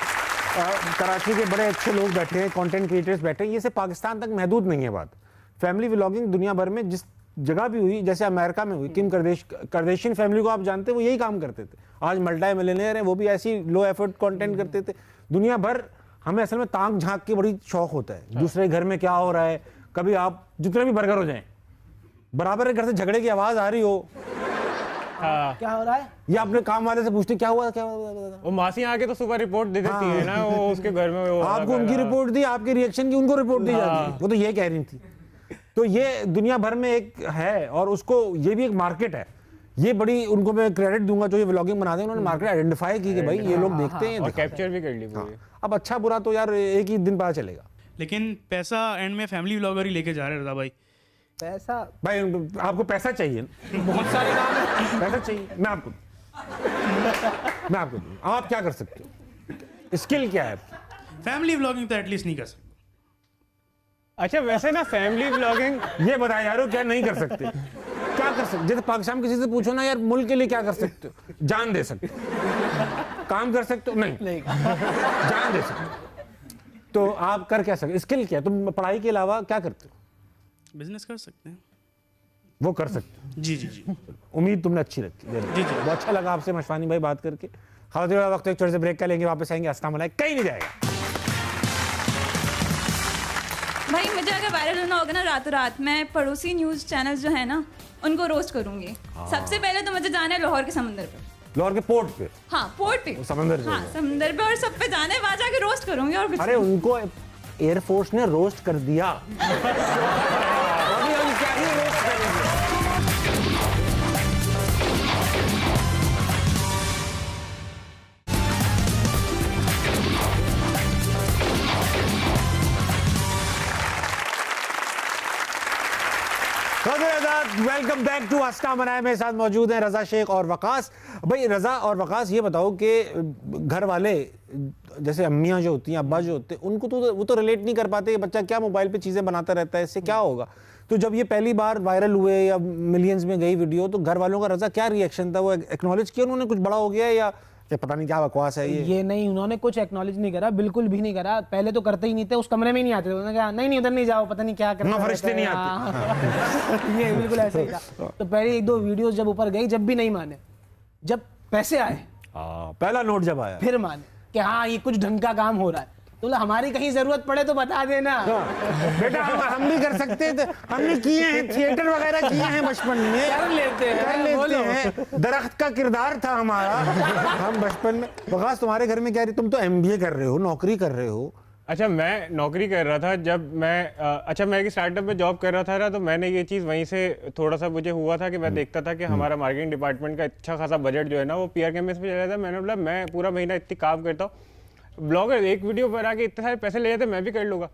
कराची के बड़े अच्छे लोग बैठे हैं, कंटेंट क्रिएटर्स बैठे हैं, ये सिर्फ पाकिस्तान तक महदूद नहीं है बात। फैमिली व्लॉगिंग दुनिया भर में जिस जगह भी हुई, जैसे अमेरिका में हुई, किम करदेशियन फैमिली को आप जानते हैं, वो यही काम करते थे, आज मल्टी मिलियनेयर हैं, वो भी ऐसी लो एफर्ट कंटेंट करते थे। दुनिया भर हमें असल में ताक झांक के बड़ी शौक होता है, दूसरे घर में क्या हो रहा है। कभी आप जितने भी बर्गर हो जाएं, बराबर घर से झगड़े की आवाज आ रही हो, क्या हो रहा है, ये अपने काम वाले से पूछते क्या हुआ क्या हुआ। वो मासी आके तो सुबह रिपोर्ट दे देती है ना, वो उसके घर में वो आपको उनकी रिपोर्ट दी, आपके रिएक्शन की उनको रिपोर्ट दी जाती है, वो तो ये कह रही थी। तो ये दुनिया भर में एक है, और उसको ये भी एक मार्केट है। ये बड़ी उनको मैं क्रेडिट दूंगा जो ये व्लॉगिंग बनाते हैं, उन्होंने मार्केट आइडेंटिफाई की कि भाई ये लोग देखते हैं, और कैप्चर भी कर ली पूरी। अब अच्छा बुरा तो यार एक ही दिन पता चलेगा। लेकिन पैसा एंड में फैमिली व्लॉगर ही लेके जा रहे हैं रजा भाई। पैसा भाई आपको पैसा चाहिए ना, बहुत सारे काम है। पैसा चाहिए, मैं आपको दूं। आप क्या कर सकते हो, स्किल क्या है आपकी? फैमिली व्लॉगिंग तो एटलीस्ट नहीं कर सकते। अच्छा वैसे ना फैमिली व्लॉगिंग, ये बताया यार क्या नहीं कर सकते, क्या कर सकते? जैसे पाकिस्तान में किसी से पूछो ना यार मुल्क के लिए क्या कर सकते हो, जान दे सकते हो, काम कर सकते हो नहीं, जान दे सकते हो। तो आप कर क्या सकते, स्किल क्या है? तुम पढ़ाई के अलावा क्या करते हो? बिजनेस कर सकते हैं। वो कर सकते हो। जी जी जी उम्मीद तुमने अच्छी रखी। जी जी। बहुत अच्छा लगा आपसे मशवानी भाई बात करके। खाते हुए वक्त एक छोटे से ब्रेक का लेंगे, वापस आएंगे। अस्सलाम वालेकुम, कहीं नहीं जाएगा भाई। मुझे अगर वायरल होना होगा ना रातों रात, मैं पड़ोसी न्यूज चैनल जो है ना उनको रोस्ट करूंगी। सबसे पहले तो मुझे जाना है लाहौर के समंदर पे, लाहौर के पोर्ट पे। हाँ पोर्ट पे, समंदर हाँ समंदर पे, और सब पे जाना है, वहां जाके रोस्ट करूंगी। और कुछ अरे उनको एयरफोर्स ने रोस्ट कर दिया। अभी हम क्या ही रोस्ट करेंगे। वेलकम बैक टू अस्सलाम बनाए। मेरे साथ मौजूद हैं रजा शेख और वकास। भाई रजा और वकास, ये बताओ कि घर वाले जैसे अम्मियाँ जो होती हैं, अब्बा जो होते हैं, उनको तो वो तो रिलेट नहीं कर पाते कि बच्चा क्या मोबाइल पे चीज़ें बनाता रहता है, इससे क्या होगा। तो जब ये पहली बार वायरल हुए या मिलियंस में गई वीडियो, तो घर वालों का रजा क्या रिएक्शन था? वो एक्नॉलेज किया उन्होंने कुछ बड़ा हो गया, या पता नहीं क्या बकवास है ये नहीं, उन्होंने कुछ एक्नॉलेज नहीं करा, बिल्कुल भी नहीं करा। पहले तो करते ही नहीं थे, उस कमरे में ही नहीं आते थे। उन्होंने कहा नहीं उधर नहीं जाओ, पता नहीं क्या करना, फरिश्ते नहीं आते। ये बिल्कुल ऐसा ही था। तो पहले एक दो वीडियोस जब ऊपर गई, जब भी नहीं माने, जब पैसे आए पहला नोट जब आया फिर माने कि हाँ ये कुछ ढंग का काम हो रहा है। तो हमारी कहीं जरूरत पड़े तो बता देना। बेटा हम भी कर सकते थे, हमने किए हैं, थिएटर वगैरह किए हैं बचपन में, कर लेते हैं। दरख्त का किरदार था हमारा हम बचपन में। वकास तुम्हारे घर में क्या रही? तुम तो MBA कर रहे हो, नौकरी कर रहे हो। अच्छा मैं नौकरी कर रहा था जब मैं मैं एक स्टार्टअप में जॉब कर रहा था ना, तो मैंने ये चीज़ वहीं से थोड़ा सा मुझे हुआ था कि मैं देखता था कि हमारा मार्केटिंग डिपार्टमेंट का अच्छा खासा बजट जो है ना वो PR कैंपस पे चला था। मैंने बोला मैं पूरा महीना इतनी काम करता हूँ, ब्लॉगर एक वीडियो पर आके इतने सारे पैसे ले जाते, मैं भी कर लूँगा।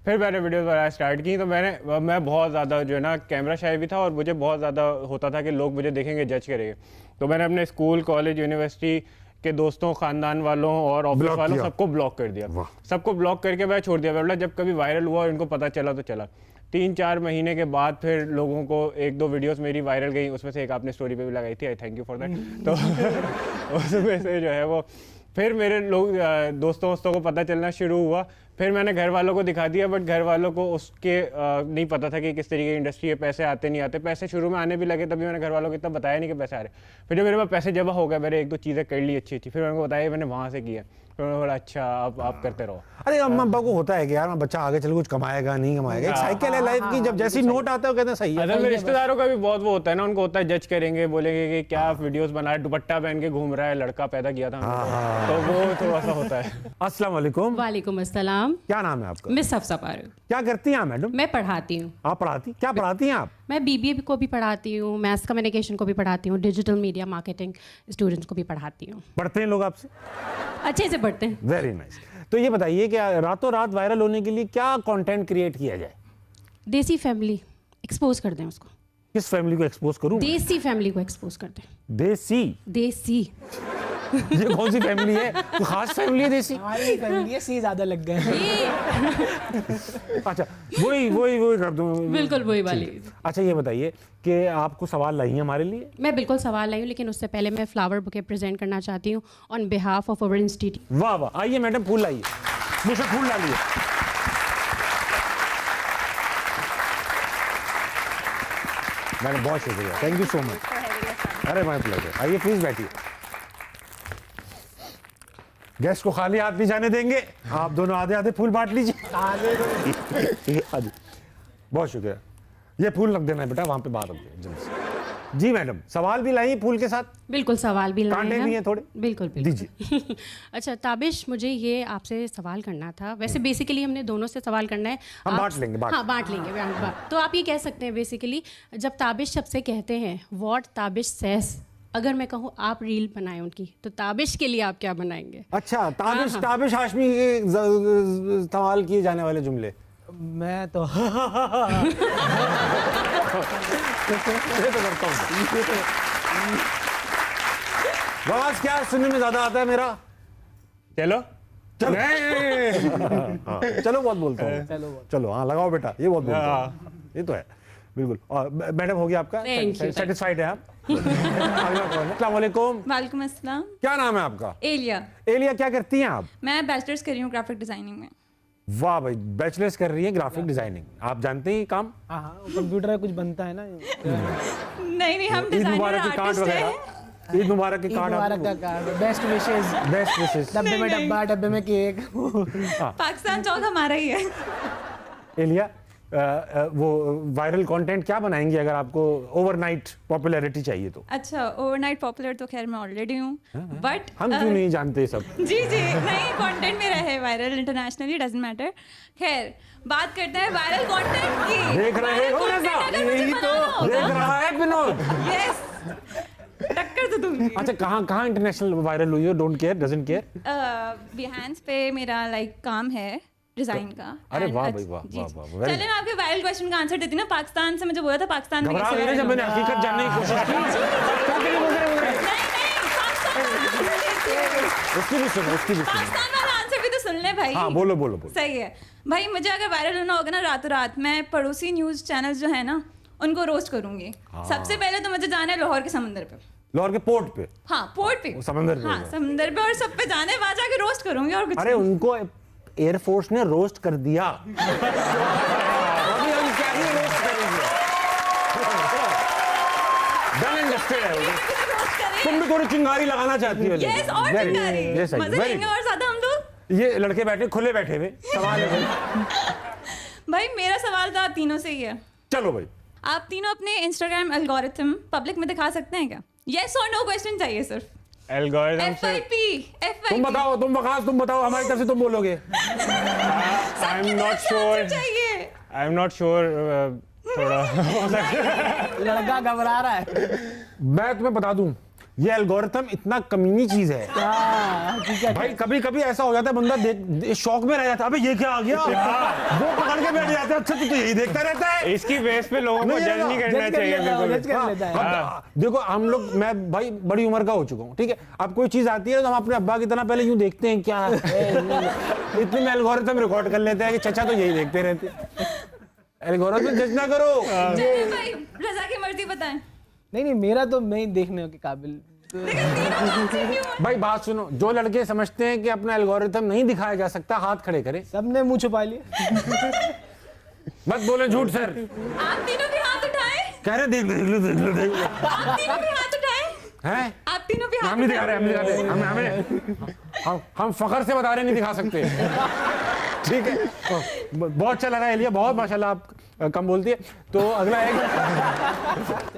फिर मैंने वीडियोस बनाना स्टार्ट की, तो मैं बहुत ज़्यादा जो है ना कैमरा शाय भी था, और मुझे बहुत ज़्यादा होता था कि लोग मुझे देखेंगे, जज करेंगे। तो मैंने अपने स्कूल, कॉलेज, यूनिवर्सिटी के दोस्तों, खानदान वालों और ऑफिस वालों सबको ब्लॉक कर दिया। सबको ब्लॉक करके मैं छोड़ दिया। मतलब जब कभी वायरल हुआ और इनको पता चला तो चला। 3-4 महीने के बाद फिर लोगों को 1-2 वीडियोस मेरी वायरल गई, उसमें से एक आपने स्टोरी पे भी लगाई थी, आई थैंक यू फॉर दैट। तो उसमें से जो है वो फिर मेरे लोग दोस्तों को पता चलना शुरू हुआ। फिर मैंने घर वालों को दिखा दिया, बट घर वालों को उसके नहीं पता था कि किस तरीके की इंडस्ट्री है, पैसे आते नहीं आते। पैसे शुरू में आने भी लगे, तभी मैंने घर वालों को इतना बताया नहीं कि पैसे आ रहे। फिर जब मेरे पास पैसे जमा हो गए, मैंने 1-2 चीज़ें कर ली अच्छी, फिर उनको बताया मैंने वहाँ से किया। फिर उन्होंने बोला अच्छा अब आप करते रहो। अरे अम्मा अब्बा को होता है कि यार बच्चा आगे चल कुछ कमाएगा नहीं कमाएगा, एक साइकिल है लाइफ की। जब जैसी नोट आता है कहते हैं सही है। असल में रिश्तेदारों का भी बहुत वो होता है ना, उनको होता है जज करेंगे, बोलेंगे कि क्या वीडियोस बना रहा है, दुपट्टा पहन के घूम रहा है, लड़का पैदा किया था, तो वो थोड़ा सा होता है। अस्सलाम वालेकुम। वालेकुम अस्सलाम। क्या नाम है आपका? मैं सफसा पारुल। क्या करती हैं आप मैडम? मैं पढ़ाती हूँ। आप पढ़ाती? क्या पढ़ाती हैं आप? मैं बीबीए को भी पढ़ाती हूँ, मैस कम्युनिकेशन को भी पढ़ाती हूँ, डिजिटल मीडिया मार्केटिंग स्टूडेंट्स को भी पढ़ाती हूँ। पढ़ते हैं लोग आपसे? अच्छे से पढ़ते हैं। Very nice. तो ये बताइए कि रातों रात वायरल होने के लिए क्या कंटेंट क्रिएट किया जाए? देसी फैमिली एक्सपोज कर दें उसको। किस फैमिली को एक्सपोज करूं? देसी फैमिली को एक्सपोज कर दें। देसी? देसी ये कौन सी फैमिली है? कोई खास फैमिली है देसी? हमारी फैमिली है, सी ज्यादा लग गए हैं। ये अच्छा, वही कर दूं। बिल्कुल वही वाली। अच्छा ये बताइए कि आपको सवाल लाई है हमारे लिए? मैं बिल्कुल सवाल लाई हूँ, लेकिन उससे पहले मैं फ्लावर बुके प्रेजेंट करना चाहती हूँ on behalf of our institute. वाह वाह, आइए मैडम, फूल लाइए, मुझे फूल डालिए। मैडम बहुत शुक्रिया, थैंक यू सो मच। अरे माय प्लेजर, आइए प्लीज बैठिए। गेस्ट को खाली हाथ नहीं जाने देंगे, आप दोनों आधे आधे फूल बांट लीजिए। बहुत शुक्रिया। ये फूल रख देना है बेटा, वहां पे बात होती है जल्दी से। जी मैडम, सवाल भी लाई फूल के साथ? बिल्कुल सवाल भी लाए कांटे हैं। भी हैं थोड़े? बिल्कुल दीजिए। अच्छा ताबिश, मुझे ये आपसे सवाल करना था। वैसे बेसिकली हमने दोनों से सवाल करना है। हम बांट लेंगे, हाँ बांट लेंगे। तो आप ये कह सकते हैं बेसिकली, जब ताबिश सबसे कहते हैं व्हाट ताबिश सेस, अगर मैं कहूँ आप रील बनाएं उनकी, तो ताबिश के लिए आप क्या बनाएंगे? अच्छा, ताबिश ताबिश हाशमी के इस्तेमाल किए जाने वाले जुमले। मैं तो ये तो करता हूँ। आवाज क्या सुनने में ज्यादा आता है मेरा? चलो चलो बहुत बोलता हूँ। चलो हाँ लगाओ बेटा, ये बहुत बोलता हूँ। ये तो है बिल्कुल। और मैडम हो गया आपका? सेटिस्फाइड है आप? अस्सलाम वालेकुम। वालेकुम अस्सलाम। क्या नाम है आपका? एलिया। एलिया, क्या करती हैं आप? मैं बैचलर्स कर रही हूँ ग्राफिक डिजाइनिंग में। वाह भाई, बैचलर्स कर रही है ग्राफिक डिजाइनिंग। आप जानते हैं ये काम? हाँ, कंप्यूटर में कुछ बनता है ना। नहीं हम ईद डिजाइनर मुबारक के कार्ड आर्टिस्ट हैं। वगैरह, ईद मुबारक के कार्ड, मुबारक का card, best wishes, best wishes. डब्बे में डब्बा, डब्बे में केक। पाकिस्तान चौक हमारा ही है। एलिया, वो वायरल कंटेंट क्या बनाएंगे अगर आपको ओवरनाइट पॉपुलैरिटी चाहिए तो? अच्छा, ओवरनाइट पॉपुलर तो खैर मैं ऑलरेडी हूँ, बट हम क्यों नहीं जानते सब? जी नहीं, कंटेंट मेरा है वायरल, इंटरनेशनली डजंट मैटर। खैर बात करते हैं वायरल कंटेंट की। देख रहे हो ना, यही तो देख रहा है विनोद। यस, टक्कर तो दूंगी। अच्छा, कहाँ इंटरनेशनल वायरल हुई हो? Don't care, doesn't care. बिहांस पे मेरा काम है डिजाइन का। अरे वाह भाई, वाह वाह वाह। चलिए मैं आपके वायरल क्वेश्चन का आंसर देती ना। पाकिस्तान से मुझे बोला था, पाकिस्तान में घबरा कैसे गए viral जब मैंने होगा? हकीकत जानने की कोशिश की। नहीं, उसकी भी सुनो, उसकी भी सुनो। पाकिस्तान वाला आंसर भी तो सुन ले भाई। हाँ बोलो बोलो बोलो। सही है भाई। मुझे अगर वायरल होना होगा ना रातों रात, मैं पड़ोसी न्यूज चैनल जो है ना उनको रोस्ट करूंगी। सबसे पहले तो मुझे जाना है लाहौर के समंदर पे। लाहौर के पोर्ट पे? हाँ पोर्ट पे, समंदर पे? हाँ समंदर पे, और सब पे जाना है, वहां जाके रोस्ट करूंगी और कुछ अरे उनको एयरफोर्स ने रोस्ट कर दिया। अभी हम क्या ही रोस्ट करेंगे? डन एंड डस्टेड है। तुम भी थोड़ी चिंगारी लगाना चाहती हो? यस, और चिंगारी मजे लेंगे और ज्यादा हम लोग। ये लड़के बैठे खुले बैठे हुए, सवाल है भाई मेरा सवाल तो आप तीनों से ही है। चलो भाई, आप तीनों अपने इंस्टाग्राम एल्गोरिथम पब्लिक में दिखा सकते हैं क्या? यस और नो क्वेश्चन चाहिए सिर्फ। एल्गोरिथम से तुम बताओ, तुम वकास तुम बताओ, हमारी तरफ से तुम बोलोगे। आई एम नॉट श्योर, चाहिए। I am not sure. थोड़ा लड़का घबरा रहा है। मैं तुम्हें बता दूं, ये एल्गोरिथम इतना कमीनी चीज है भाई। कभी कभी ऐसा हो जाता है बंदा देख शौक में रह जाता है, अबे ये क्या आ गया, वो पकड़ के बैठ जाता है। अच्छा तो यही देखता रहता है। इसकी बेस पे लोगों को नहीं, जज नहीं करना चाहिए। बिल्कुल हाँ, देखो हम लोग, मैं भाई बड़ी उम्र का हो चुका हूँ, ठीक है। अब कोई चीज आती है तो हम अपने अब्बा की तरह पहले यूं देखते हैं क्या है। इतने में एल्गोरिथम रिकॉर्ड कर लेते हैं कि चचा तो यही देखते रहते। एल्गोरिथम जज ना करो। चलिए भाई, रजा की मर्जी बताएं। नहीं मेरा तो नहीं देखने के काबिल। भाई बात सुनो, जो लड़के समझते हैं कि अपना एल्गोरिथम नहीं दिखाया जा सकता, हाथ खड़े करें। सबने मुंह छुपा लिया। मत बोले झूठ सर। आप तीनों भी हाथ उठाएं। कह रहे देख लो आप तीनों भी हाथ उठाएं। हैं? आप तीनों भी हाथ हम नहीं दिखा रहे, हम नहीं दिखा रहे, हम फखर से बता रहे नहीं दिखा सकते। ठीक है, बहुत अच्छा लगा एलिया, बहुत माशाल्लाह आप कम बोलती है। तो अगला एक।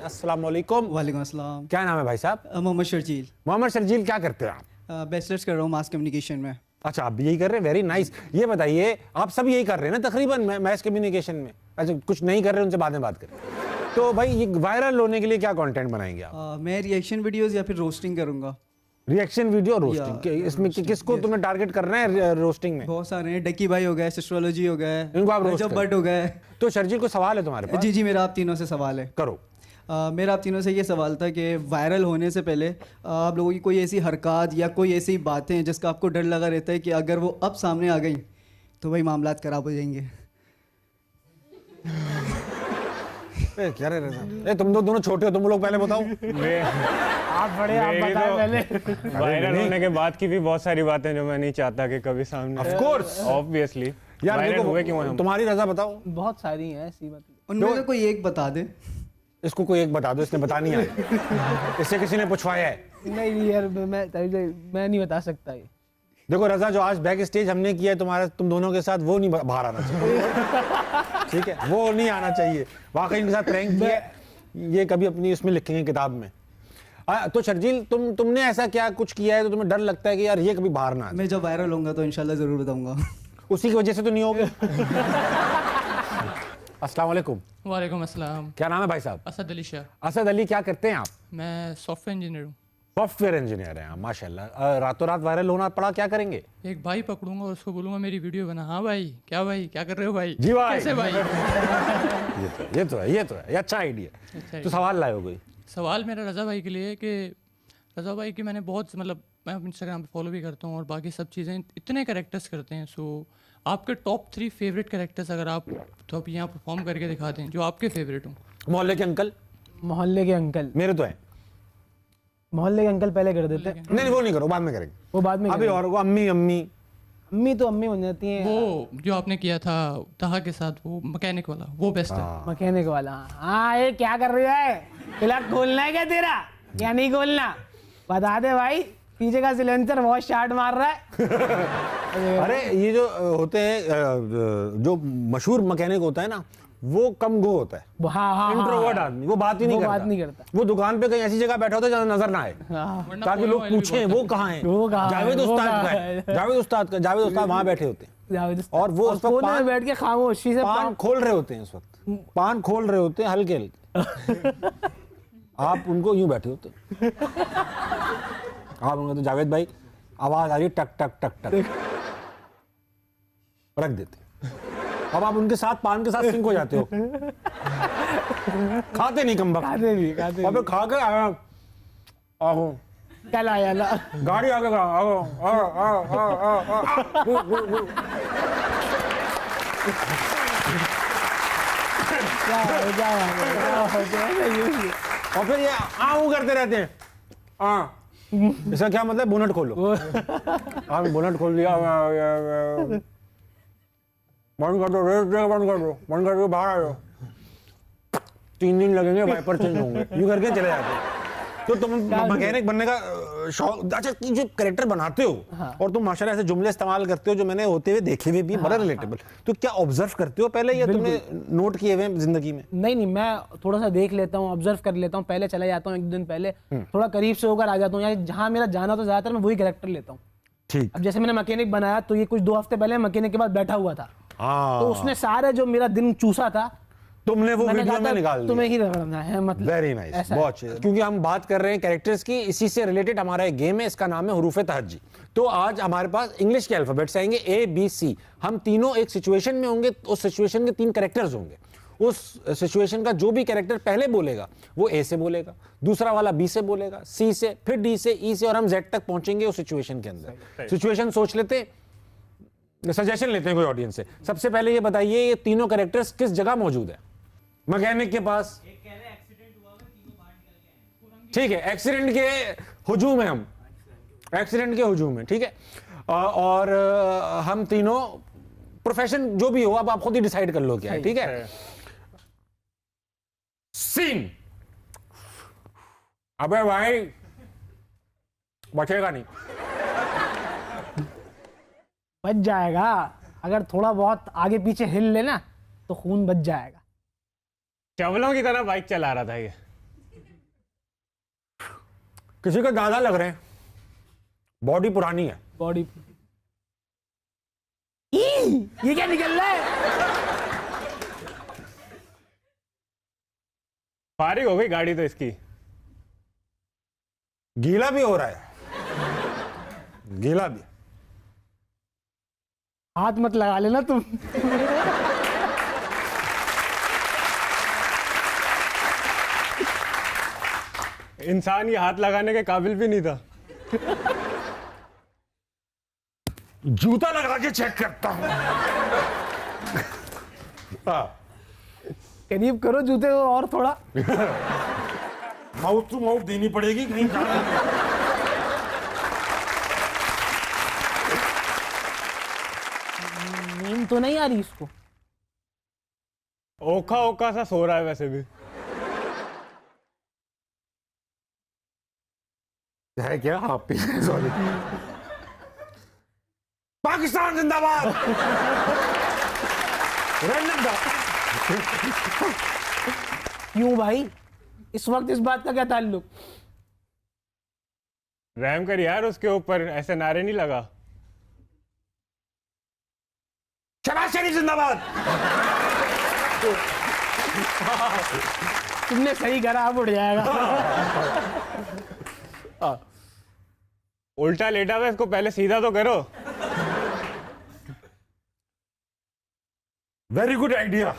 अस्सलाम वालेकुम। वालेकुम अस्सलाम। क्या नाम है भाई साहब? मोहम्मद शर्जील। मोहम्मद शर्जील, क्या करते हैं आप? बैचलर्स कर रहा हूँ मास कम्युनिकेशन में। अच्छा, आप भी यही कर रहे हैं, वेरी नाइस। ये बताइए, आप सब यही कर रहे हैं ना तकरीबन मैस कम्युनिकेशन में? अच्छा, कुछ नहीं कर रहे, उनसे बाद में बात करें। तो भाई ये वायरल होने के लिए क्या कंटेंट बनाएंगे आप? मैं रिएक्शन वीडियोस या फिर रोस्टिंग करूंगा। रिएक्शन वीडियो, रोस्टिंग, इसमें किसको तुम्हें टारगेट करना है रोस्टिंग में? बहुत सारे हैं, डक्की भाई हो गए, सिस्ट्रोलॉजी हो गए, इनको आप रोस्ट जब बट हो गए। तो शर्जील को सवाल है तुम्हारे पास? जी जी, मेरा आप तीनों से सवाल है। करो। मेरा आप तीनों से ये सवाल था कि वायरल होने से पहले आप लोगों की कोई ऐसी हरकत या कोई ऐसी बातें जिसका आपको डर लगा रहता है कि अगर वो अब सामने आ गई तो भाई मामलात खराब हो जाएंगे? क्या रे रज़ा? तुम दोनों छोटे हो, तुम लोग पहले बताओ। आप बड़े, आप मेरी बताएं तो पहले। वायरल होने के बाद की भी बहुत सारी बातें जो मैं नहीं चाहता कि कभी सामने। Of course। ऑब्वियसली यार वायरल देखो, हुए क्यों हैं हम? तुम्हारी रज़ा बताओ। बहुत सारी हैं ऐसी बात। उनमें से कोई एक बता दे। इसको कोई एक बता दो, इसने बता नहीं आया। इससे किसी ने पूछवाया है? नहीं यार, मैं नहीं बता सकता ये। देखो रज़ा, जो आज बैक स्टेज हमने किया है तुम्हारा, तुम दोनों के साथ, वो नहीं बाहर आना चाहिए। ठीक है, वो नहीं आना चाहिए। वाकई इनके साथ प्रैंक किया है, ये कभी अपनी उसमें लिखेंगे किताब में। तो शर्जील, तुमने ऐसा क्या कुछ किया है तो तुम्हें डर लगता है कि यार ये कभी बाहर ना आ जाए? मैं जब वायरल होऊंगा तो इंशाल्लाह ज़रूर बताऊंगा। उसी की वजह से तो नहीं होगा। अस्सलाम वालेकुम। वालेकुम अस्सलाम। क्या नाम है भाई साहब? असद अली शाह। असद अली, क्या करते हैं आप? मैं सॉफ्टवेयर इंजीनियर हूँ। सॉफ्टवेयर इंजीनियर हैं, माशाल्लाह। रातों रात वायरल होना पड़ा, क्या करेंगे? एक भाई पकड़ूंगा और उसको बोलूंगा मेरी वीडियो बना। हाँ भाई, क्या कर रहे हो भाई? जी भाई। कैसे भाई? ये तो है, ये अच्छा आइडिया। तो सवाल लाए हो कोई? सवाल मेरा रज़ा भाई के लिए है कि रज़ा भाई की मैंने बहुत, मतलब मैं इंस्टाग्राम पे फॉलो भी करता हूँ और बाकी सब चीज़ें, इतने कैरेक्टर्स करते हैं। सो आपके टॉप 3 फेवरेट कैरेक्टर्स अगर आप तो आप यहाँ परफॉर्म करके दिखा दें जो आपके फेवरेट हों। मोहल्ले के अंकल? मोहल्ले के अंकल मेरे तो हैं। मोहल्ले के अंकल पहले कर देते हैं। नहीं, वो नहीं करो, बाद में करेंगे। वो बाद में अभी और वो अम्मी तो अम्मी बन जाती हैं। वो जो आपने किया था तहा के साथ, वो मैकेनिक वाला, वो बेस्ट है। मैकेनिक वाला। हाँ, ये क्या कर रही है? प्लग खोलना है क्या तेरा या नहीं खोलना? बता दे भाई, पीछे का सिलेंसर बहुत शार्ट मार रहा है। अरे ये जो होते हैं, जो मशहूर मैकेनिक होता है ना, वो कम गो होता है। हाँ, इंट्रोवर्ट आदमी, वो बात ही नहीं करता। वो दुकान पे कहीं ऐसी जगह बैठा होता है जहाँ नजर ना आए, ताकि लोग पूछें वो कहाँ है। जावेद उस्ताद का है, जावेद उस्ताद वहाँ बैठे होते हैं और वो उस वक्त पान बैठ के खामोशी से पान खोल रहे होते हैं। उस वक्त पान खोल रहे होते हैं हल्के हल्के। आप उनको यूं बैठे होते, आप उनको तो जावेद भाई आवाज आ रही है, टक टक टक टक, रख देते। अब आप उनके साथ पान के साथ सिंक हो जाते हो। खाते नहीं कम वक्त, खाते और फिर खा के आओ कल आया ना गाड़ी आगे और फिर ये वो करते रहते हैं। इसका क्या मतलब? बोनट खोलो। आपने बोनट खोल दिया, बंद कर दो, बंद कर दो, बाहर आ जाओ। 3 दिन लगेंगे, वाइपर चेंज होंगे, यूं करके चले जाते हैं। तो तुम मैकेनिक बनने का शौक, अच्छा जो कैरेक्टर बनाते हो, हाँ। और तुम माशाल्लाह ऐसे जुमले इस्तेमाल करते हो जो मैंने होते हुए देखे हुए भी, हाँ, बड़ा रिलेटेबल। हाँ। तो क्या ऑब्जर्व करते हो पहले या तुमने नोट किए हुए जिंदगी में? नहीं, मैं थोड़ा सा देख लेता हूँ, ऑब्जर्व कर लेता हूँ, पहले चला जाता हूँ 1 दिन पहले, थोड़ा करीब से होकर आ जाता हूँ, या जहाँ मेरा जाना तो ज्यादातर मैं वही कैरेक्टर लेता हूँ। ठीक। अब जैसे मैंने मैकेनिक बनाया तो ये कुछ 2 हफ्ते पहले मैकेनिक के पास बैठा हुआ था, तो उसने सारे जो मेरा दिन चूसा था तुमने वो वीडियो में निकाल दिया। तुम्हें ही रगड़ना है, मतलब वेरी नाइस, बहुत अच्छे। क्योंकि हम बात कर रहे हैं कैरेक्टर्स की, इसी से रिलेटेड हमारा एक गेम है, इसका नाम है हुरूफ तहज्जी। तो आज हमारे पास इंग्लिश के अल्फाबेट्स आएंगे ABC। हम तीनों एक सिचुएशन में होंगे, उस सिचुएशन के 3 कैरेक्टर्स होंगे। उस सिचुएशन का जो भी कैरेक्टर पहले बोलेगा वो A से बोलेगा, दूसरा वाला B से बोलेगा, C से, फिर D से, E से, और हम Z तक पहुंचेंगे उस सिचुएशन के अंदर। सिचुएशन सोच लेते हैं, सजेशन लेते हैं कोई ऑडियंस से। सबसे पहले ये बताइए, ये तीनों कैरेक्टर्स किस जगह मौजूद है? मैकेनिक के पास, ठीक है, एक्सीडेंट के हुजूम है, हम एक्सीडेंट के हुजूम है, ठीक है। और हम तीनों, प्रोफेशन जो भी हो अब आप खुद ही डिसाइड कर लो क्या है, ठीक है। सीन, अबे भाई बचेगा नहीं। बच जाएगा, अगर थोड़ा बहुत आगे पीछे हिल लेना तो खून बच जाएगा। चवलों की तरह बाइक चला रहा था ये। किसी को ज्यादा लग रहे हैं, बॉडी पुरानी है। बॉडी, ये क्या निकल रहा है? फारिग हो गई गाड़ी तो इसकी। गीला भी हो रहा है, गीला भी। हाथ मत लगा लेना तुम। इंसान ये हाथ लगाने के काबिल भी नहीं था। जूता लगा के चेक करता हूं। करीब करो जूते को और थोड़ा। माउथ टू माउथ देनी पड़ेगी कहीं नींद तो नहीं आ रही इसको। ओखा ओखा सा सो रहा है वैसे भी। है क्या? आप सॉरी। पाकिस्तान जिंदाबाद। क्यों भाई, इस वक्त इस बात का क्या ताल्लुक? रहम कर यार उसके ऊपर, ऐसे नारे नहीं लगा। शहबाज शरीफ जिंदाबाद। तुमने सही करा, अब उड़ जाएगा। उल्टा लेटा हुआ, इसको पहले सीधा तो करो। Very good idea.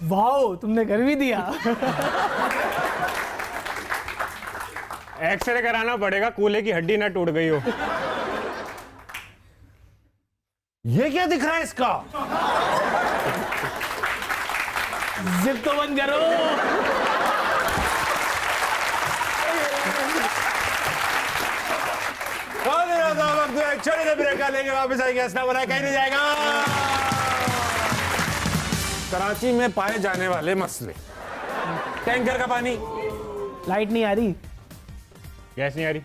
वाओ, तुमने कर भी दिया। एक्सरे कराना पड़ेगा, कूल्हे की हड्डी ना टूट गई हो। ये क्या दिख रहा है इसका? जिद तो बंद करो। छोटे से ब्रेक का लेंगे, वापस आएंगे। हंसना बना कहीं नहीं जाएगा। कराची में पाए जाने वाले मसले, टैंकर का पानी, लाइट नहीं आ रही, गैस नहीं आ रही,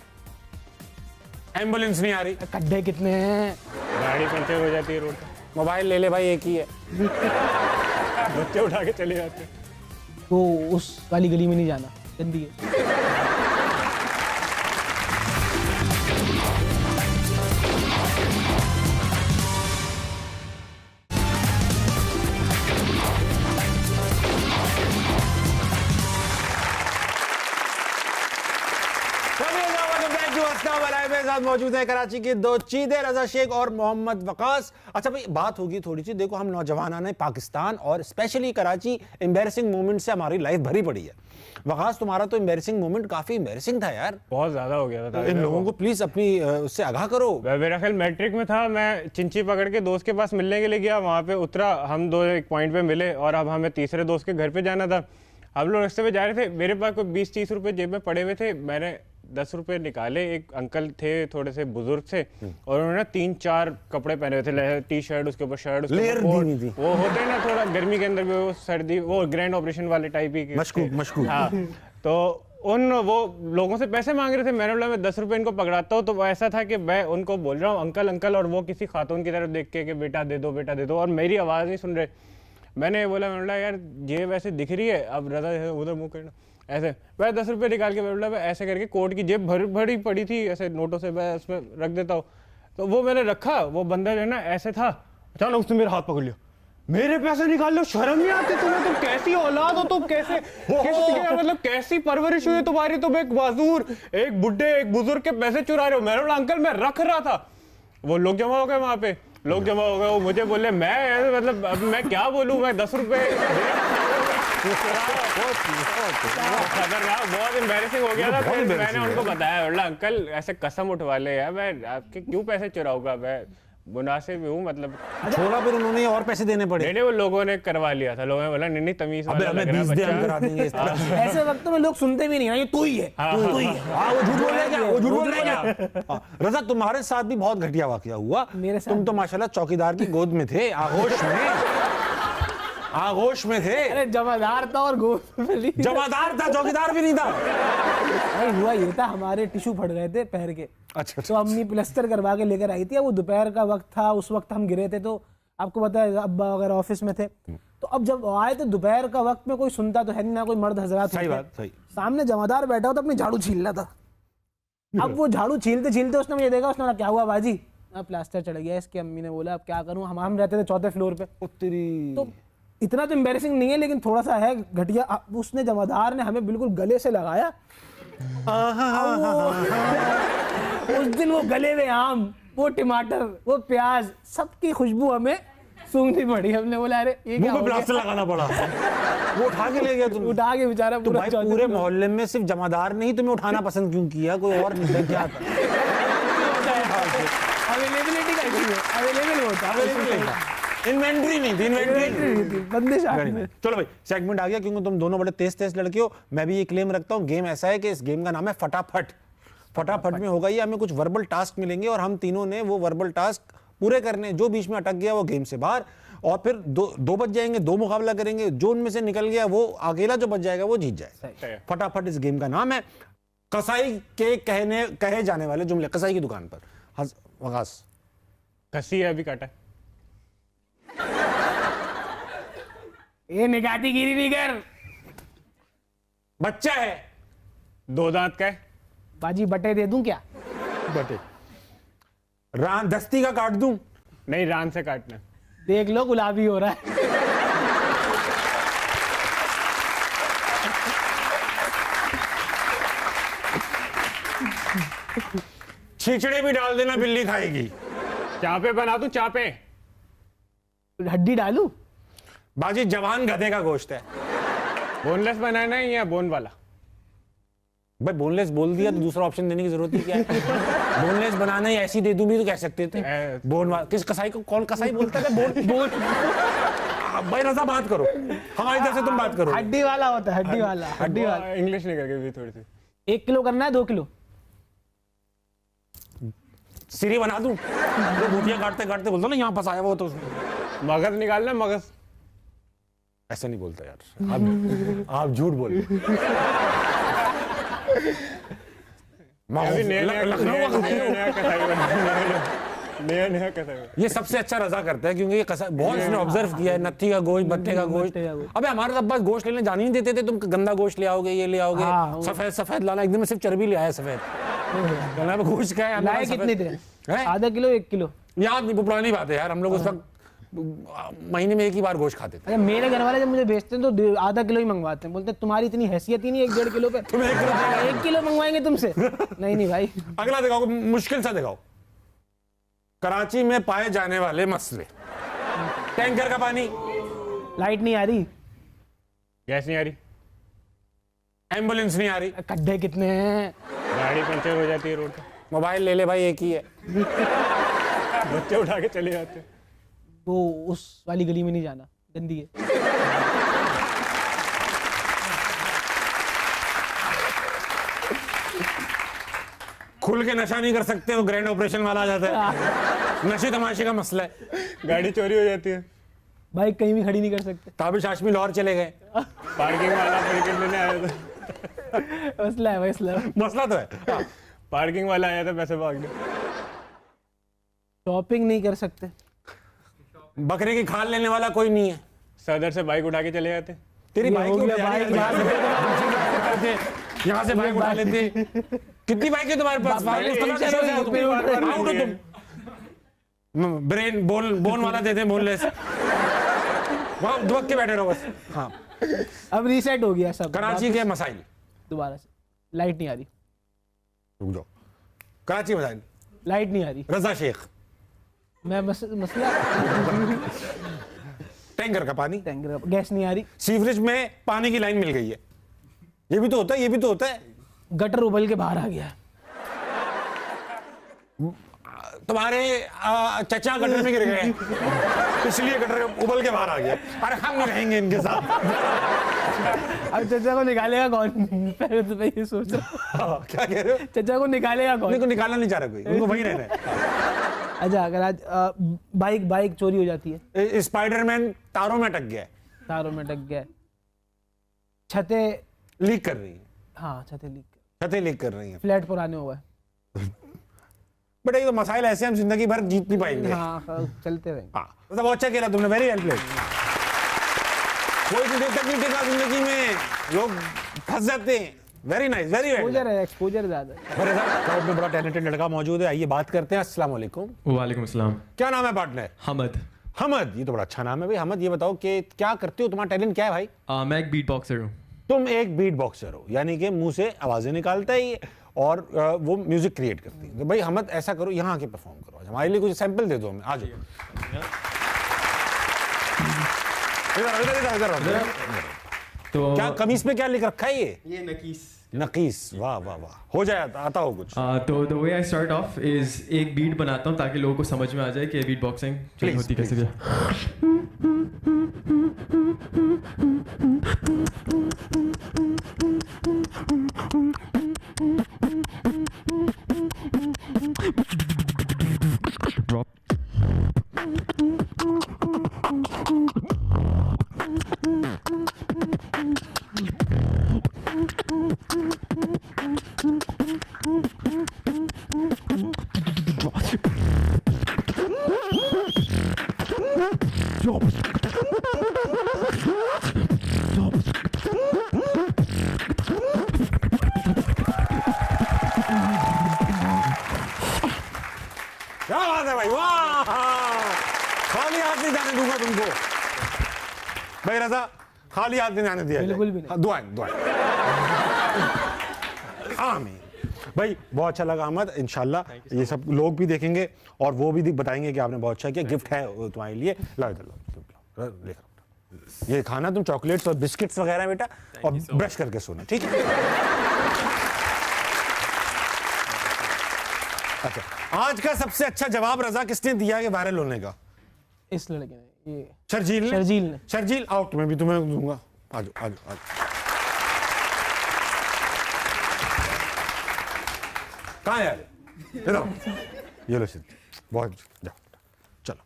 एम्बुलेंस नहीं आ रही, गड्ढे कितने हैं, गाड़ी पंचर हो जाती है रोड पे, मोबाइल ले ले भाई एक ही है, बच्चे उठा के चले जाते हैं। तो उस वाली गली में नहीं जाना, गंदी है। साथ मौजूद है कराची के दो चीदे, रजा शेख और मोहम्मद वकास। अच्छा भाई, बात होगी थोड़ी सी, देखो हम नौजवान ने पाकिस्तान और स्पेशली कराची एम्बैरेसिंग मोमेंट से हमारी लाइफ भरी पड़ी है। वकास, तुम्हारा तो एम्बैरेसिंग मोमेंट काफी एम्बैरेसिंग था यार, बहुत ज्यादा हो गया था। इन लोगों को प्लीज अपनी उससे आगाह करो। मेरा ख्याल मैट्रिक में था, मैं चिंची पकड़ के दोस्त के पास मिलने के लिए गया, वहाँ पे उतरा, हम दो एक पॉइंट पे मिले और अब हमें तीसरे दोस्त के घर पे जाना था। हम लोग रास्ते पे जा रहे थे, मेरे पास कोई 20-30 रुपए जेब में पड़े हुए थे, मैंने 10 रुपए निकाले। एक अंकल थे थोड़े से बुजुर्ग से, और उन्होंने 3-4 कपड़े पहने हुए थे, टी शर्ट, उसके ऊपर शर्ट, उसके ऊपर वो होते हैं ना थोड़ा गर्मी के अंदर भी वो सर्दी, वो ग्रैंड ऑपरेशन वाले टाइप ही मशकूक। हाँ, तो उन वो लोगों से पैसे मांग रहे थे, मैंने बोला मैं 10 रुपए इनको पकड़ाता हूँ। तो ऐसा था कि मैं उनको बोल रहा हूँ अंकल अंकल, और वो किसी खातून की तरफ देख के कि बेटा दे दो बेटा दे दो, और मेरी आवाज़ नहीं सुन रहे। मैंने बोला यार ये वैसे दिख रही है, अब रजा उधर मुँह करना, ऐसे मैं 10 रुपये निकाल के बोला, मैं ऐसे करके कोट की जेब भरी पड़ी थी ऐसे नोटों से, मैं उसमें रख देता हूँ। तो वो मैंने रखा, वो बंदा जो है ना ऐसे था, अचानक उसने मेरा हाथ पकड़ लिया, मेरे पैसे निकाल लो, शर्म नहीं आती तुम्हें, तुम कैसी औलाद हो, तुम कैसे मतलब कैसी परवरिश हुई तुम्हारी, तुम एक माजूर, एक बुढ़े, एक बुजुर्ग के पैसे चुरा रहे हो। मैंने बोला अंकल मैं रख रहा था। वो लोग जमा हो गए, वहां पे लोग जमा हो गए, वो मुझे बोले मैं मतलब अब मैं क्या बोलूं, मैं 10 रुपए बहुत एम्बैरेसिंग हो गया था। फिर मैंने उनको बताया, बोला अंकल ऐसे कसम उठवा ले यार, मैं आपके क्यों पैसे चुराऊंगा, मैं मुनासिब हूँ मतलब। छोड़ा, फिर उन्होंने और पैसे देने पड़े? नहीं, वो लोगों ने करवा लिया था, लोगों ने बोला नहीं तमीज वाला लग रहा बच्चा। ऐसे वक्त में लोग सुनते भी नहीं ना, ये तू ही है, तू ही है। वो झूठ बोल रहा है क्या? वो झूठ बोल रहा है क्या? रजा, तुम्हारे साथ भी बहुत घटिया वाकया हुआ। तुम तो माशाल्लाह चौकीदार की गोद में थे, आगोश में थे। अरे जमादार था और जमादार था, चौकीदार भी नहीं था। भाई हुआ ये था, हमारे टिश्यू फट गए थे पैर के। अच्छा। तो अम्मी प्लास्टर करवा के लेकर आई थी, वो दोपहर का वक्त था, उस वक्त हम गिरे थे, तो आपको पता है अब्बा वगैरह ऑफिस में थे। तो अब जब आए तो दोपहर का वक्त में कोई सुनता तो है नहीं ना, कोई मर्द हजरात। सही बात, सही। सामने जमादार बैठा हो तो अपनी झाड़ू छील रहा था। अब वो झाड़ू छीलते छीलते उसने मुझे देखा, उसने बोला क्या हुआ बाजी? अब प्लास्टर चढ़ गया। इसकी अम्मी ने बोला अब क्या करूं, हम रहते थे 4थे फ्लोर पे। तो इतना तो एम्बैरेसिंग नहीं है लेकिन थोड़ा सा है घटिया। उसने जमादार ने हमें बिल्कुल गले से लगाया। उस दिन वो गले में आम, वो टमाटर, वो प्याज, सबकी खुशबू हमें सूंघनी पड़ी। हमने बोला अरे ये क्या हो गया? प्लास्टर लगाना पड़ा। वो उठा के ले गया तुम? उठा के बेचारा तो भाई पूरे मोहल्ले में सिर्फ जमादार ने ही तुम्हें उठाना पसंद क्यों किया? कोई और नहीं क्या था? अवेलेबिलिटी का इशू है, अवेलेबल होता, इन्वेंट्री नहीं थी, इन्वेंट्री थी, बंदिश आ गई। चलो भाई सेगमेंट आ गया, क्योंकि तुम दोनों बड़े तेज लड़के हो। मैं भी ये क्लेम रखता हूँ, गेम ऐसा है कि इस गेम का नाम है फटाफट। फटाफट में होगा ये, हमें कुछ वर्बल टास्क मिलेंगे और हम तीनों ने वो वर्बल टास्क पूरे करने। जो बीच में अटक गया वो गेम से बाहर, और फिर दो बच जाएंगे, 2 मुकाबला करेंगे। जो उनमें से निकल गया वो अकेला जो बच जाएगा वो जीत जाए। फटाफट इस गेम का नाम है। कसाई के कहे जाने वाले जुमले। कसाई की दुकान पर वकास कसी है अभी काटा। ये निकाती गिरी नहीं कर। बच्चा है, 2 दांत का है। बाजी बटे दे दूं क्या? बटे रान दस्ती का काट दूं? नहीं, रान से काटना। देख लो गुलाबी हो रहा है। छिचड़े भी डाल देना, बिल्ली खाएगी। चापे बना दूं? चापे हड्डी डालू? बाजी जवान गधे का गोश्त है। बोनलेस बनाना है या बोन वाला? भाई बोनलेस बोल दिया तो दूसरा ऑप्शन देने की जरूरत ही क्या है? बोनलेस बनाना ही ऐसी दे दूं भी तो कह सकते थे। बोन वाला किस कसाई को कौन कसाई बोलता है? बोन भाई रजा बात करो, हमारी तरफ से तुम बात करो। हड्डी वाला होता है, हड्डी वाला, हड्डी वाला। इंग्लिश नहीं करके भी थोड़ी सी। 1 किलो करना है 2 किलो? सीरी बना दूं? तो बूटियां काटते काटते बोलता ना यहाँ फंसाया वो तो उसने। मगज निकालना, मगज। ऐसा नहीं बोलता यार, आप झूठ बोल। ये सबसे अच्छा रजा करता है, क्योंकि ये बहुत इसने ऑब्जर्व किया है। नत्थी का गोश्त, बट्टे का गोश्त। अबे हमारे तो पास गोश्त लेने जाने नहीं देते थे। तुम गंदा गोश्त ले आओगे, ये ले आओगे, सफेद लाना। एक दिन में सिर्फ चर्बी ले आया सफेद। गोश्त का लाए कितने थे? आधा किलो, 1 किलो? याद नहीं, पुरानी बात है यार। हम लोग उस वक्त महीने में 1 ही बार गोश्त खाते थे। अच्छा, मेरे घर वाले जब मुझे बेचते हैं तो आधा किलो ही मंगवाते हैं। बोलते हैं तुम्हारी इतनी हैसियत ही नहीं 1-1.5 किलो पे। तुम 1 किलो मंगवाएंगे तुमसे? नहीं भाई। अगला दिखाओ, मुश्किल सा दिखाओ। कराची में पाए जाने वाले मसले। टैंकर का पानी। लाइट नहीं आ रही। गैस नहीं आ रही। एम्बुलेंस नहीं आ रही। गड्ढे कितने हैं? गाड़ी पंचर हो जाती है रोड पे। मोबाइल ले ले भाई, एक ही है। बच्चे उठा के चले जाते हैं। वो उस वाली गली में नहीं जाना, गंदी है। खुल के नशा नहीं कर सकते, वो ग्रैंड ऑपरेशन वाला आ जाता है। नशे तमाशे का मसला है। गाड़ी चोरी हो जाती है। बाइक कहीं भी खड़ी नहीं कर सकते। ताबिश हाशमी लाहौर चले गए, पार्किंग वाला क्रिकेट लेने आया था। मसला है, मसला तो है। पार्किंग वाला आया था पैसे मांगने। शॉपिंग नहीं कर सकते। बकरे की खाल लेने वाला कोई नहीं है। सदर से बाइक उठा के चले जाते। तेरी बाइक यहाँ से बाइक उठा लेते। कितनी बाइक है तुम्हारे पास? ब्रेन बोन वाला देते हैं, बोनलेस। वहाँ दुबक के बैठे रहो बस। हाँ, अब रीसेट हो गया सब। कराची के मसाइल दोबारा से। लाइट नहीं आ रही। रुक जाओ। कराची मसाइल। लाइट नहीं आ रही। रजा शेख। मैं मसला। टैंकर का पानी। टैंकर का गैस नहीं आ रही। सीवरेज में पानी की लाइन मिल गई है। ये भी तो होता है, ये भी तो होता है। गटर उबल के बाहर आ गया। तुम्हारे चचा गटर में गिर गए, इसलिए गटर उबल के बाहर आ गया। अरे हम नहीं रहेंगे इनके साथ। अब चचा को निकालेगा कौन? पहले तो मैं ये सोच रहा हूँ। क्या कह रहे हो? चचा को निकालेगा कौन? उनको निकालना नहीं चाह रहा कोई, उनको वहीं रहना है। अच्छा, अगर आज बाइक चोरी हो जाती है। स्पाइडरमैन तारों में अटक गया है। तारों में अटक गया। छतें लीक कर रही है। हाँ, छतें लीक कर रही हैं। फ्लैट पुराने हुआ है। बट ये तो मसाइल ऐसे हम जिंदगी भर जीत नहीं पाएंगे। हाँ, चलते रहेंगे। हाँ, मतलब अच्छा खेला तुमने, वेरी वेल प्लेड। कोई भी देर तक नहीं टिका जिंदगी में, लोग फंस जाते हैं। Very nice, very well. Exposure ज्यादा है। क्राउड में बड़ा टैलेंटेड लड़का मौजूद है, आइए बात करते हैं। अस्सलाम वालेकुम। वालेकुम अस्सलाम। क्या नाम है पार्टनर? हमद। हमद, ये तो बड़ा अच्छा नाम है भाई। हमद, ये बताओ कि क्या करते हो, तुम्हारा टैलेंट क्या है भाई? मैं एक बीट बॉक्सर हूँ। तुम एक बीट बॉक्सर हो, यानी कि मुंह से आवाजें निकालता है ये और वो म्यूजिक क्रिएट करती है। तो भाई हमद ऐसा करो, यहाँ आके परफॉर्म करो, आज हमारे लिए कुछ सैंपल दे दो हमें। आ जाओ इधर। तो क्या कमीज पे क्या लिख रखा है ये नकीस। नकीस, वाह वाह वाह, हो जाए आता हो कुछ। तो the way I start of is एक बीट बनाता हूँ ताकि लोगों को समझ में आ जाए कि बीट बॉक्सिंग होती कैसे। क्या बात है भाई, वाह, खाली हाथ नहीं जाने दूंगा तुमको भाई। रजा, खाली हाथ नहीं जाने दिया, बिल्कुल भी नहीं। दुआएं दुआएं। आमीन भाई, बहुत अच्छा लगा अहमद। इंशाल्लाह ये सब लोग भी देखेंगे और वो भी बताएंगे कि आपने बहुत अच्छा किया। गिफ्ट है तुम्हारे लिए, लाओ इधर लाओ, लेकर ये खाना तुम, चॉकलेट्स और बिस्किट्स वगैरह बेटा, और ब्रश करके सोना, ठीक है? अच्छा, आज का सबसे अच्छा जवाब रजा किसने दिया कि वायरल होने का? इस लड़के ने, ये शर्जील ने। शर्जील ने। शर्जील आओ, तुम्हें भी तुम्हें दूंगा, आ जाओ आ जाओ। कहाँ है यार? ये लो सिद्ध, बहुत जाओ चलो।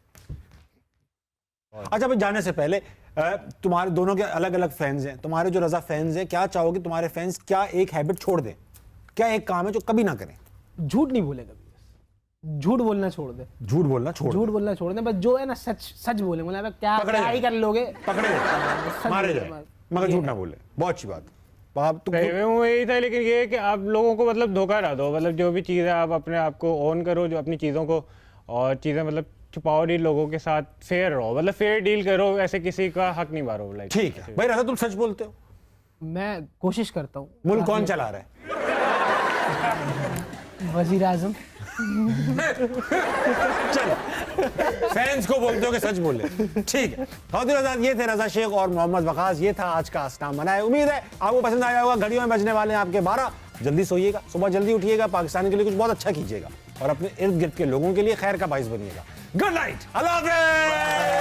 अच्छा भाई, जाने से पहले तुम्हारे दोनों के अलग अलग फैंस हैं। तुम्हारे जो रजा फैंस हैं, क्या चाहोगे तुम्हारे फैंस क्या एक हैबिट छोड़ दें? क्या एक काम है जो कभी ना करें? झूठ नहीं बोले कभी, झूठ बोलना छोड़ दे। झूठ बोलना छोड़ दे, बस जो है ना सच सच बोले। मतलब क्या ही कर लोगे, पकड़े मारे जाए, मगर झूठ ना बोले। बहुत अच्छी बात। आप तो यही था, लेकिन ये है कि आप लोगों को मतलब धोखा ना दो। मतलब जो भी चीज़ है आप अपने आप को ऑन करो, जो अपनी चीज़ों को, और चीज़ें मतलब छुपाओ नहीं, लोगों के साथ फेयर रहो, मतलब फेयर डील करो, ऐसे किसी का हक नहीं मारो। लाइक ठीक है भाई। रजा, तुम सच बोलते हो? मैं कोशिश करता हूँ। मुल्क कौन चला रहा है? वजीर आजम। चलो, फैंस को बोलते हो कि सच बोले, ठीक है। ये थे रजा शेख और मोहम्मद वकास। ये था आज का अस्नाम मनाए। उम्मीद है आपको पसंद आया होगा। घड़ियों में बजने वाले हैं आपके 12। जल्दी सोइएगा, सुबह जल्दी उठिएगा, पाकिस्तान के लिए कुछ बहुत अच्छा कीजिएगा और अपने इर्द गिर्द के लोगों के लिए खैर का बाइस बनिएगा। गुड नाइट, अल्लाह हाफ़िज़।